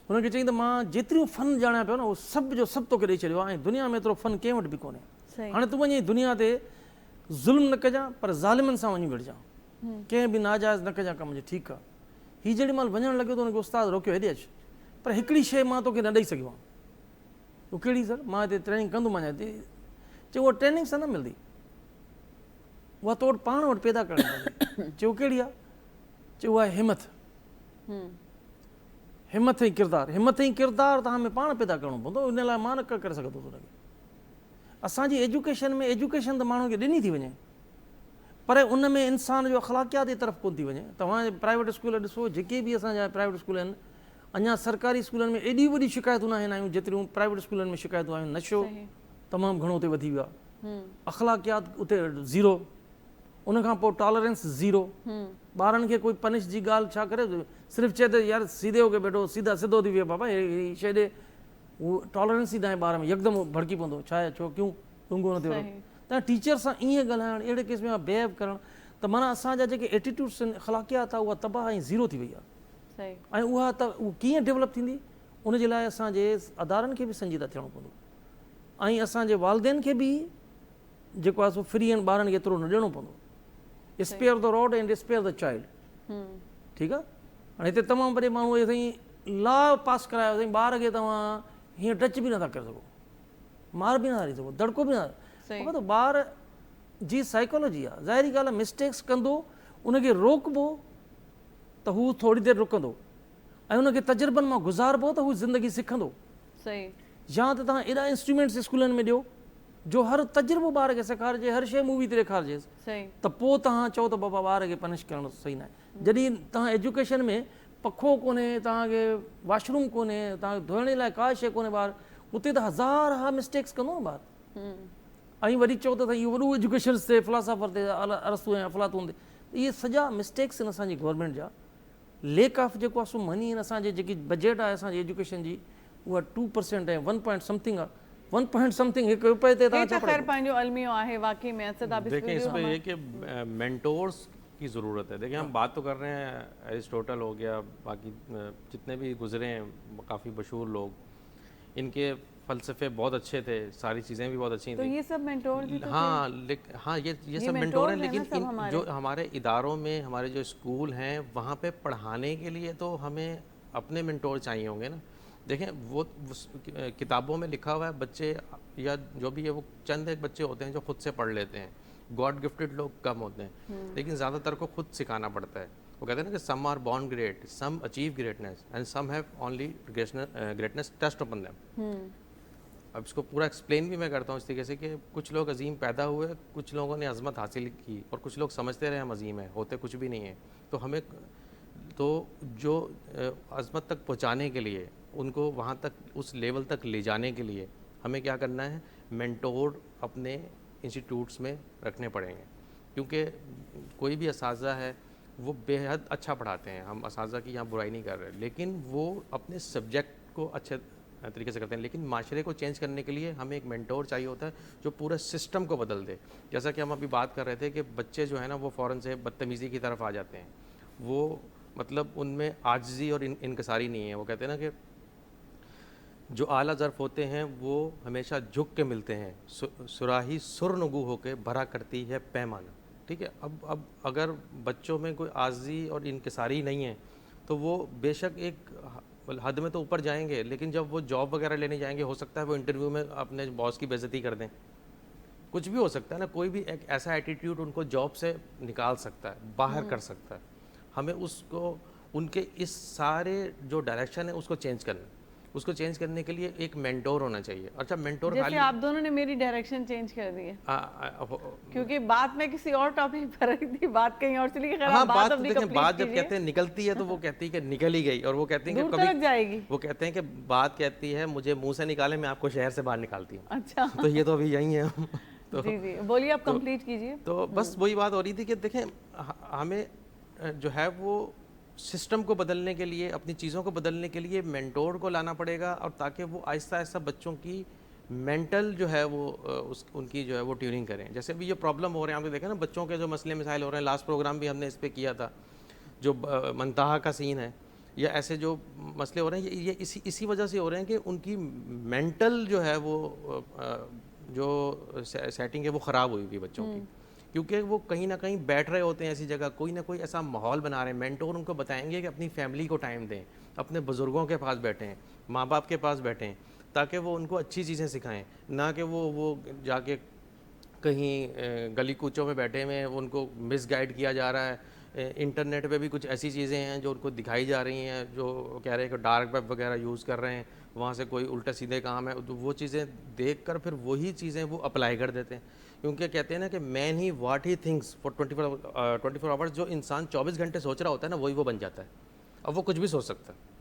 हुनखे चई त मां जेतिरियूं फ़न ॼाणिया पियो न उहो सभु जो सभु तोखे ॾेई छॾियो आहे, ऐं दुनिया में एतिरो फ़न कंहिं वटि बि कोन्हे। हाणे तूं वञी दुनिया ते ज़ुल्म न कजांइ, पर ज़ालिमनि सां वञी विढ़जांइ, कंहिं बि नाजाइज़ न कजांइ कम जो, ठीकु आहे। हीअ जेॾी महिल वञणु लॻियो त हुनखे उस्तादु रोकियो, हेॾे अचु, पर हिकिड़ी शइ मां तोखे न ॾेई सघियो आहे। उहो कहिड़ी सर? मां हिते ट्रेनिंग कंदुमि अञा, चयो उहा ट्रेनिंग सां न मिलंदी, उहा तो वटि पाण वटि पैदा करणी पवंदी। चयो कहिड़ी आहे? चयो उहा हिमत, हिमत ऐं किरदारु। हिमत ऐं किरदारु तव्हां में पाण पैदा करिणो पवंदो, इन लाइ मां न करे सघंदुसि हुनखे। असांजी एजुकेशन में एजुकेशन त माण्हुनि खे ॾिनी थी वञे, पर उन में इंसान जो अख़लाक़ियात जी तरफ़ कोन थी वञे। तव्हांजे प्राइवेट स्कूल ॾिसो, जेके बि असांजा प्राइवेट स्कूल आहिनि, अञा सरकारी स्कूलनि में एॾी वॾी शिकायतूं न आहिनि जेतिरियूं प्राइवेट स्कूलनि में शिकायतूं आहिनि। नशो तमामु घणो उते वधी वियो आहे, अख़लाक़ियात उते ज़ीरो, उनखां पोइ टॉलरेंस ज़ीरो। ॿारनि खे कोई पनिश जी ॻाल्हि छा करे, सिर्फ़ु चए त यार सीधे होके बेटो, सीधा सिधो थी वियो बाबा, हीअ शइ ॾे, उहो टॉलरेंस ई न आहे ॿार में, यकदमि भड़की पवंदो, छा आहे, छो क्यों ॾुंगो न थियो। त टीचर सां ईअं ॻाल्हाइणु, अहिड़े क़िस्म जा बिहेव करणु, त माना असांजा जेके एटीट्यूड्स आहिनि, अख़लाक़ियात आहे, उहा तबाह ऐं ज़ीरो थी वई आहे। ऐं उहा त उहा कीअं डेवलप थींदी, उनजे लाइ असांजे अदारनि खे बि संजीदा थियणो पवंदो, ऐं असांजे वालदेन खे बि जेको आहे सो फ्री आहिनि, ॿारनि खे एतिरो न ॾियणो पवंदो। Spare the rod and spare the child, ठीकु आहे। हाणे हिते तमामु वॾे माण्हू साईं लॉ पास करायो साईं, ॿार खे तव्हां हीअं टच बि नथा करे सघो, मार बि नथा ॾेई सघो, दड़को बि नथा। त ॿार जी साइकोलॉजी आहे, ज़ाहिरी ॻाल्हि आहे, मिस्टेक्स कंदो, उनखे रोकबो त हू थोरी देरि रुकंदो, ऐं उनखे तजुर्बनि मां गुज़ारबो त हू ज़िंदगी सिखंदो। या त तव्हां एॾा इंस्ट्रूमेंट्स स्कूलनि में ॾियो जो हर तजुर्बो ॿार खे सेखारिजे, हर शइ मूवी ते ॾेखारिजेसि, त पोइ तव्हां चओ त बाबा ॿार खे पनिश करणु सही न आहे। जॾहिं तव्हां एजुकेशन में पखो कोन्हे, तव्हांखे वॉशरूम कोन्हे, तव्हांखे धोइण लाइ का शइ कोन्हे, ॿार उते त हज़ार मिस्टेक्स कंदो न ॿारु। ऐं वरी चओ त इहो वॾो एजुकेशन ते फिलासफर ते अरस्तू ऐं अफलातून ते, इहे सॼा मिस्टेक्स आहिनि असांजी गवर्नमेंट जा। लेक ऑफ जेको आहे सो मनी आहिनि, असांजी जेकी बजट आहे असांजी एजुकेशन जी, उहा 2% ऐं 1 पॉइंट समथिंग आहे, 1 पॉइंट समथिंग हिकु रुपए ते खैर पंहिंजो अलमियो आहे वाकई में। देखिए इस पे ये कि मेंटोर्स की ज़रूरत है। देखिए हम बात तो कर रहे हैं, एरिस्टोटल हो गया, बाकी जितने भी गुजरे हैं काफ़ी मशहूर लोग, इनके फ़लसफ़े बहुत अच्छे थे, सारी चीज़ें भी बहुत अच्छी थी। तो ये सब मेंटोर भी तो हाँ ये सब मेंटोर हैं, लेकिन जो हमारे इदारों में हमारे जो स्कूल हैं वहाँ पे पढ़ाने के लिए तो हमें अपने मेंटोर चाहिए होंगे ना। देखें वो किताबों में लिखा हुआ है, बच्चे या जो भी है वो चंद एक बच्चे होते हैं जो खुद से पढ़ लेते हैं, गॉड गिफ्टेड लोग कम होते हैं, लेकिन ज़्यादातर को खुद सिखाना पड़ता है। वो कहते हैं ना कि some are born great, some achieve greatness and some have only greatness test upon them. अब इसको पूरा एक्सप्लेन भी मैं करता हूँ इस तरीके से कि कुछ लोग अजीम पैदा हुए, कुछ लोगों ने अजमत हासिल की, और कुछ लोग समझते रहे हम अजीम है, होते कुछ भी नहीं है। तो हमें तो जो अजमत तक पहुँचाने के लिए, उनको वहाँ तक उस लेवल तक ले जाने के लिए हमें क्या करना है, मेंटोर अपने इंस्टीट्यूट्स में रखने पड़ेंगे। क्योंकि कोई भी असातिज़ा है وہ بے حد اچھا پڑھاتے ہیں, ہم اساتذہ کی یہاں برائی نہیں کر رہے, لیکن وہ اپنے سبجیکٹ کو اچھے طریقے سے کرتے ہیں. لیکن معاشرے کو چینج کرنے کے لیے ہمیں ایک مینٹور چاہیے ہوتا ہے جو پورے سسٹم کو بدل دے. جیسا کہ ہم ابھی بات کر رہے تھے کہ بچے جو ہے نا وہ فوراً سے بدتمیزی کی طرف آ جاتے ہیں, وہ مطلب ان میں عاجزی اور انکساری نہیں ہے. وہ کہتے ہیں نا کہ جو اعلیٰ ظرف ہوتے ہیں وہ ہمیشہ جھک کے ملتے ہیں, صراحی سرنگو ہو کے بھرا کرتی ہے پیمانہ. ٹھیک ہے, اب اگر بچوں میں کوئی عاجزی اور انکساری نہیں ہے تو وہ بے شک ایک حد میں تو اوپر جائیں گے, لیکن جب وہ جاب وغیرہ لینے جائیں گے ہو سکتا ہے وہ انٹرویو میں اپنے باس کی بے عزتی کر دیں. کچھ بھی ہو سکتا ہے نا, کوئی بھی ایک ایسا ایٹیٹیوڈ ان کو جاب سے نکال سکتا ہے, باہر کر سکتا ہے. ہمیں اس کو ان کے اس سارے جو ڈائریکشن ہے اس کو چینج کرنا, اس کو چینج کرنے کے لیے ایک مینٹور ہونا چاہیے. اچھا مینٹور جیسے آپ دونوں نے میری ڈائریکشن چینج کر دی ہے, کیونکہ بات میں کسی اور ٹاپک پر رہی تھی, بات کہیں اور چلی گئی. ہاں بات دیکھیں, بات جب کہتے ہیں نکلتی ہے تو وہ کہتی ہے کہ نکل ہی گئی, اور وہ کہتی ہیں کہ کبھی جائے گی, وہ کہتے ہیں کہ بات کہتی ہے مجھے منہ سے نکالے میں آپ کو شہر سے باہر نکالتی ہوں. اچھا تو یہ تو ابھی یہی ہے. جی جی بولیے, آپ کمپلیٹ کیجیے. تو بس وہی بات ہو رہی تھی کہ دیکھیں ہمیں جو ہے وہ سسٹم کو بدلنے کے لیے, اپنی چیزوں کو بدلنے کے لیے مینٹور کو لانا پڑے گا, اور تاکہ وہ آہستہ آہستہ بچوں کی مینٹل جو ہے وہ ان کی جو ہے وہ ٹیوننگ کریں. جیسے بھی یہ پرابلم ہو رہے ہیں, آپ نے دیکھا نا بچوں کے جو مسئلے مسائل ہو رہے ہیں, لاسٹ پروگرام بھی ہم نے اس پہ کیا تھا, جو منتہا کا سین ہے, یا ایسے جو مسئلے ہو رہے ہیں یہ اسی وجہ سے ہو رہے ہیں کہ ان کی مینٹل جو ہے وہ جو سیٹنگ ہے وہ خراب ہوئی ہوئی بچوں کی, کیونکہ وہ کہیں نہ کہیں بیٹھ رہے ہوتے ہیں ایسی جگہ, کوئی نہ کوئی ایسا ماحول بنا رہے ہیں. مینٹور ان کو بتائیں گے کہ اپنی فیملی کو ٹائم دیں, اپنے بزرگوں کے پاس بیٹھیں, ماں باپ کے پاس بیٹھیں, تاکہ وہ ان کو اچھی چیزیں سکھائیں, نہ کہ وہ جا کے کہیں گلی کوچوں میں بیٹھے ہوئے ہیں, ان کو مس گائیڈ کیا جا رہا ہے. انٹرنیٹ پہ بھی کچھ ایسی چیزیں ہیں جو ان کو دکھائی جا رہی ہیں, جو کہہ رہے ہیں کہ ڈارک ویب وغیرہ یوز کر رہے ہیں, وہاں سے کوئی الٹے سیدھے کام ہے, تو وہ چیزیں دیکھ کر پھر وہی چیزیں وہ اپلائی کر دیتے ہیں. کیونکہ کہتے ہیں نا کہ man he what he thinks for 24 hours, جو انسان 24 گھنٹے سوچ رہا ہوتا ہے نا وہی وہ بن جاتا ہے. اب وہ کچھ بھی سوچ سکتا ہے,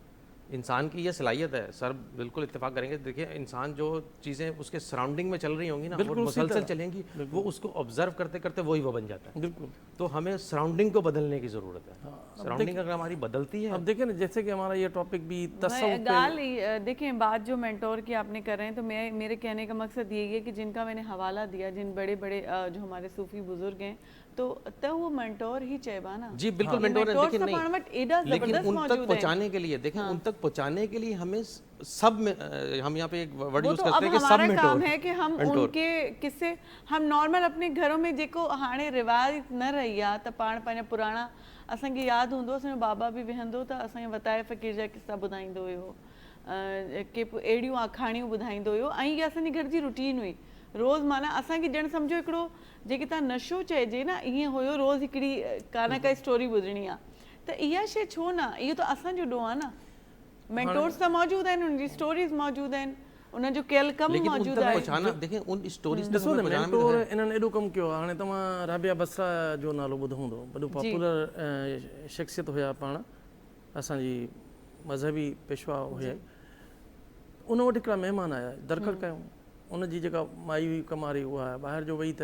انسان کی یہ صلاحیت ہے. سر بالکل اتفاق کریں گے, دیکھیں انسان جو چیزیں اس کے سراؤنڈنگ میں چل رہی ہوں گی نا اور مسلسل چلیں گی, وہ اس کو آبزرو کرتے کرتے وہی وہ بن جاتا ہے. بالکل. تو ہمیں سراؤنڈنگ کو بدلنے کی ضرورت ہے. سراؤنڈنگ اگر ہماری بدلتی ہے, اب دیکھیں نا جیسے کہ ہمارا یہ ٹاپک بھی تصوف پہ دیکھیں, بات جو مینٹور کی آپ نے کر رہے ہیں, تو میرے کہنے کا مقصد یہی ہے کہ جن کا میں نے حوالہ دیا, جن بڑے بڑے جو ہمارے صوفی بزرگ ہیں, تو وہ مینٹور ہی چاہیے نا. جی بالکل مینٹور ہے, لیکن نہیں, لیکن ان تک پہنچانے کے لیے دیکھیں, ان تک پہنچانے کے لیے ہمیں سب میں, ہم یہاں پہ ایک ورڈ یوز کرتے ہیں کہ سب مینٹور. کام ہے کہ ہم ان کے قصے, ہم نارمل اپنے گھروں میں जेको हाणे रिवाज न रही आहे, त पाण पंहिंजा पुराणा असांखे यादि हूंदो, असांजो बाबा बि वेहंदो त असांखे वताए फ़क़ीर जा किस्सा ॿुधाईंदो हुयो, के अहिड़ियूं आखाणियूं ॿुधाईंदो हुयो, ऐं इहा असांजी घर जी रूटीन हुई. रोज़ माना असांखे ॼण सम्झो हिकिड़ो जेके तव्हां नशो चइजे न, ईअं हुयो, रोज़ हिकिड़ी का न का स्टोरी ॿुधणी आहे. त इहा शइ छो न, इहो त असांजो ॾोह आहे न. मेंटोर्स त मौजूदु आहिनि, उनजी स्टोरीज़ मौजूदु आहिनि, उन जो कयल कमु मौजूदु आहे. دیکھیں ان اسٹوریز ॾिसो न मेंटोर इन्हनि एॾो कमु कयो आहे. हाणे तव्हां राबिया बसरा जो नालो ॿुधो हूंदो, वॾो पॉपुलर शख़्सियत हुया पाण, असांजी मज़हबी पेशवा हुया. उन वटि हिकिड़ा महिमान आया, दरखड़ कयूं, उनजी जेका माई हुई कमारी उहा ॿाहिरि जो वई त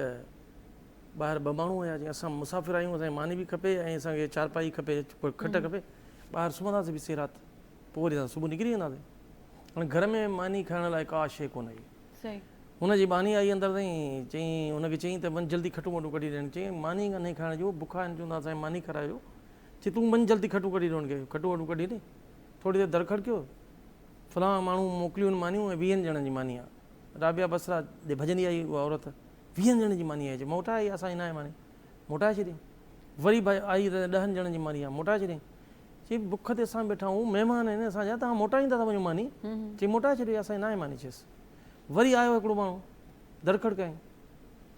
ॿाहिरि ॿ माण्हू हुया, जीअं असां मुसाफ़िर आहियूं, असांखे मानी बि खपे ऐं असांखे चारपाई खपे, खट खपे, ॿाहिरि सुम्हंदासीं बि राति, पोइ वरी असां सुबुह निकिरी वेंदासीं. हाणे घर में मानी खाइण लाइ का शइ कोन हुई. हुनजी मानी आई अंदरि ताईं, चईं हुनखे चईं त वञ जल्दी खटूं वटूं कढी ॾियनि. चईं मानी कान्हे खाइण जो, बुखा आहिनि, चवंदा असांखे मानी खारायो. चई तूं वञ जल्दी खटूं कढी ॾियो हुनखे, खटूं वटूं कढी ॾे. थोरी देरि दरखड़ कयो, फलां माण्हू मोकिलियूं मानियूं, ऐं 20 ॼणनि जी मानी आहे. राबिया बसरा जे भॼंदी आई उहा औरत, 20 ॼणनि जी मानी आई. चई मोटाए आई, असांजी न आहे मानी, मोटाए छॾियईं. वरी भाई आई त 10 ॼणनि जी मानी आहे, मोटाए छॾियईं. चई बुख ते असां वेठा आहियूं, महिमान आहिनि असांजा, तव्हां मोटाईंदा था वञो मानी. चई मोटाए छॾियो, असांजी न आहे मानी. चयसि वरी आयो हिकिड़ो माण्हू, दरखड़ कयईं,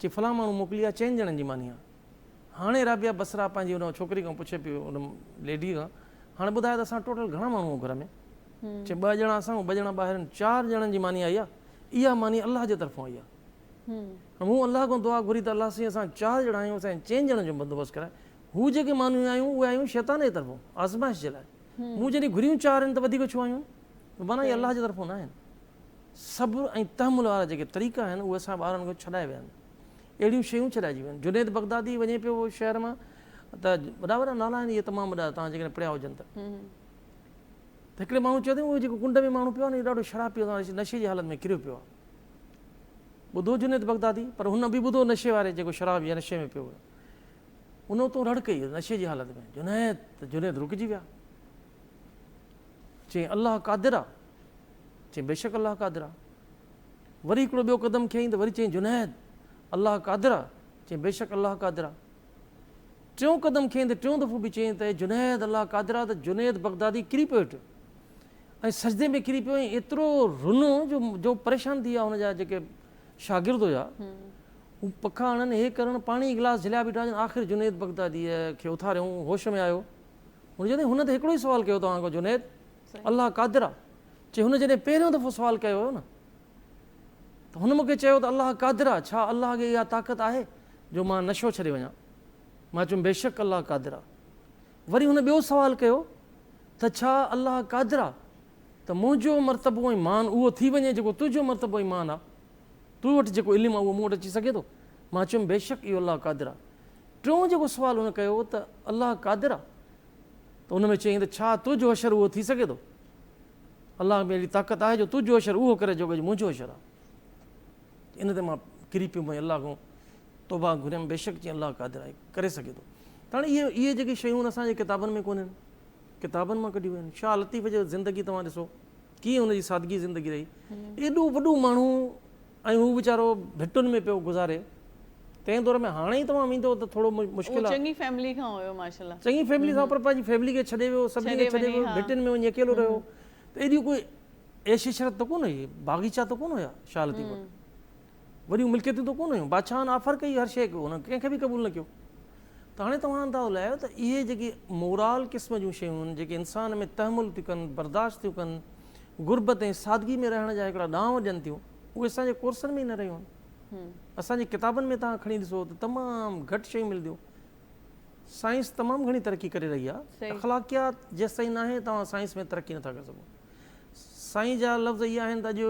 चई फलां माण्हू मोकिली आहे, 4 ॼणनि जी मानी आहे. हाणे राबिया बसरा पंहिंजी हुन छोकिरी खां पुछे पियो, हुन लेडी खां, हाणे ॿुधायो त असां टोटल घणा माण्हू घर में? चई 2 ॼणा असां, 2 ॼणा ॿाहिरि, 4 ॼणनि जी मानी आई आहे. इहा मानी अलाह जे तरफ़ां आई आहे. मूं अलाह खां दुआ घुरी त अलाह साईं असां 4 ॼणा आहियूं, असांजे 4 ॼणनि जो बंदोबस्तु कराए. हू जेके मानियूं आयूं उहे आयूं शैतान जे तरफ़ां, आज़माइश जे लाइ. मूं जॾहिं घुरियूं 4 आहिनि त वधीक छो आयूं? माना इहे अलाह जे तरफ़ां न आहिनि. सब्र ऐं तहमुल वारा जेके तरीक़ा आहिनि उहे असां ॿारनि खे छॾाए विया आहिनि. अहिड़ियूं शयूं छॾाइजी वियूं आहिनि. जुनैद बगदादी वञे पियो उहो शहर मां, त वॾा वॾा नाला आहिनि इहे तमामु वॾा, तव्हां जेकॾहिं पढ़िया हुजनि त हिकिड़े माण्हू चयो अथई उहो जेको कुंड में माण्हू पियो आहे न ॾाढो शराब पियो आहे, नशे जी हालत में किरियो पियो आहे। ॿुधो जुनेद बगदादी, पर हुन बि ॿुधो नशे वारे जेको शराब या नशे में पियो हुयो, उन उतां रड़ कई नशे जी हालत में, जुनेद, त जुनेद रुकिजी विया। चई अलाह क़ादिर आहे, चई बेशक अलाह क़ादिर आहे। वरी हिकिड़ो ॿियो क़दम खयईं त वरी चई जुनेद अलाह क़ादिर आहे, चई बेशक अलाह क़ादिर आहे। टियों क़दम खयईं त टियों दफ़ो बि चयईं त जुनेद अलाह क़ादिर आहे, त जुनेद बगदादी किरी पियो हेठि ऐं सजदे में किरी पियो, ऐं एतिरो रुनो जो परेशान थी विया हुनजा जेके शागिर्द हुया, हू पखा हणनि हे करणु, पाणी गिलास झलिया बीठा आहिनि। आख़िर जुनेद बगदादीअ खे उथारियऊं, होश में आयो। हुन चवंदई हुन त हिकिड़ो ई सुवालु कयो तव्हां खां जुनेद अलाह क़ादिर आहे, चई हुन जॾहिं पहिरियों दफ़ो सुवालु कयो हुयो न त हुन मूंखे चयो त अलाह क़ादिर आहे, छा अलाह खे इहा ताक़त आहे जो मां नशो छॾे वञा? मां चयुमि बेशक अलाह क़ादिर आहे। वरी हुन ॿियो सुवालु कयो त छा अलाह क़ादिर आहे त मुंहिंजो मर्तबो ऐं मान उहो थी वञे जेको तुंहिंजो मर्तबो ऐं मान आहे, तूं वटि जेको इल्मु आहे उहो मूं वटि अची सघे थो? मां चयुमि बेशक इहो अलाह क़ादिर आहे। टियों जेको सुवालु हुन कयो त अलाह क़ादिर आहे, त हुन में चयईं त छा तुंहिंजो अशर उहो थी सघे थो? अलाह में अहिड़ी ताक़त आहे जो तुंहिंजो अशर उहो करे जो मुंहिंजो अशर आहे। इन ते मां किरी पियुमि ऐं अलाह खां तौबा घुरियमि, बेशक जीअं अलाह क़ादिर आहे, करे सघे थो। त हाणे इहे जेके शयूं असांजे किताबनि में कोन्हनि, किताबनि मां कढियूं आहिनि। शाह लतीफ़ जो ज़िंदगी तव्हां ॾिसो कीअं हुनजी सादगी ज़िंदगी रही, एॾो वॾो माण्हू ऐं हू वीचारो भिटुनि में पियो गुज़ारे। तंहिं दौर में हाणे ई तव्हां वेंदो त थोरो मुश्किल आहे, चङी फैमिली खां हुयो माशाल्लाह, चङी फैमिली सां, पर पंहिंजी फैमिली खे छॾे वियो, सभिनी खे छॾे वियो, भिटिन में वञी अकेलो रहियो। त एॾी कोई ऐश इशरत त कोन हुई, बाग़ीचा त कोन हुया शाह लतीफ़ वटि, वॾियूं मिल्कियतूं त कोन हुयूं, बादशाहनि ऑफर कई हर शइ, हुन कंहिंखे बि क़बूल न कयो। त हाणे तव्हां अंदाज़ो लॻायो त इहे जेके मोराल क़िस्म जूं शयूं आहिनि जेके इंसान में तहमुल थियूं कनि, बर्दाश्त थियूं कनि, गुरबत ऐं सादगी में रहण जा हिकिड़ा ॾांव ॾियनि थियूं, उहे असांजे कोर्सनि में ई न रहियूं आहिनि। असांजी किताबनि में तव्हां खणी ॾिसो त तमामु घटि शयूं मिलंदियूं। साइंस तमामु घणी तरक़ी करे रही आहे, अख़लाक़ियात जेसिताईं न आहे तव्हां साइंस में तरक़ी नथा करे सघो। साईं जा लफ़्ज़ इहे आहिनि त अॼु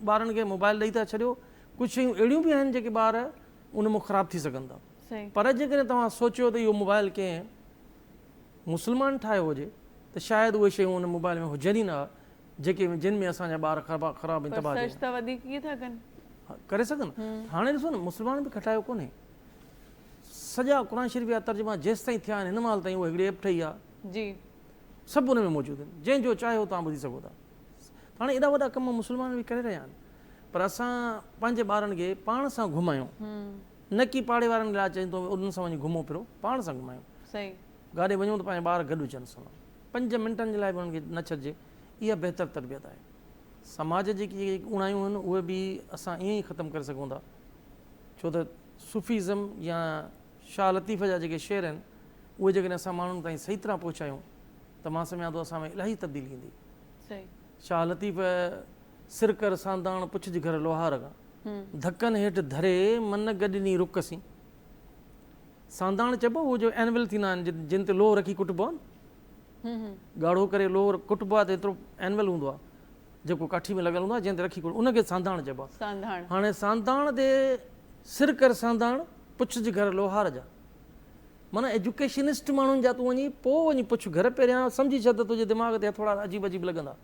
ॿारनि खे मोबाइल ॾेई था छॾियो, कुझु शयूं अहिड़ियूं बि आहिनि जेके ॿार उन मां ख़राबु थी सघनि था। पर जेकॾहिं तव्हां सोचियो त इहो मोबाइल कंहिं मुस्लमान ठाहियो हुजे त शायदि उहे शयूं उन मोबाइल में हुजनि ई न जेके जिन में असांजा ॿार ख़राबु ऐं तबाह करे सघनि। हाणे ॾिसो न, मुस्लमान बि खटायो कोन्हे, सॼा क़ुर शरीफ़ जा तर्जुमा जेसिताईं थिया आहिनि हिन महिल ताईं उहा हिकिड़ी एप ठही आहे जी, सभु उन में मौजूदु आहिनि, जंहिंजो चाहियो तव्हां ॿुधी सघो था। हाणे एॾा वॾा कम मुस्लमान बि करे रहिया आहिनि, पर असां पंहिंजे ॿारनि खे पाण सां घुमायूं, न की पाड़े वारनि लाइ चई थो उन्हनि सां वञी घुमो फिरो, पाण सां घुमायूं। गाॾी वञूं त पंहिंजा ॿार गॾु अचनि सां, 5 मिंटनि जे लाइ बि उन्हनि खे न छॾिजे, इहा बहितर तरबियत आहे। समाज जी जेकी उणायूं आहिनि उहे बि असां ईअं ई ख़तमु करे सघूं था, छो त सूफ़ीज़म या शाह लतीफ़ जा जेके शेर आहिनि उहे जेकॾहिं असां माण्हुनि ताईं सही तरह पहुचायूं त मां सम्झां थो असां में इलाही तब्दीली ईंदी। शाह लतीफ़ सिर कर सांदाण पुछ जे घर लोहार खां, धकनि हेठि धरे मन गॾिनी रुकसी। सांदाण चइबो उहो जो एनविल थींदा आहिनि जिन ते लोह रखी कुटबो आहे, ॻाढ़ो करे लोह कुटबो आहे त एतिरो एनविल हूंदो आहे जेको काठी में लॻल हूंदो आहे जंहिं ते रखी उनखे सांदाण चइबो आहे। हाणे सांदाण ते सिर कर सांदाण पुछ जे घर लोहार जा, माना एजुकेशनिस्ट माण्हुनि जा तूं वञी पोइ वञी पुछ घर, पहिरियां सम्झी छॾ त तुंहिंजे दिमाग़ ते थोरा अजीब अजीब लॻंदा।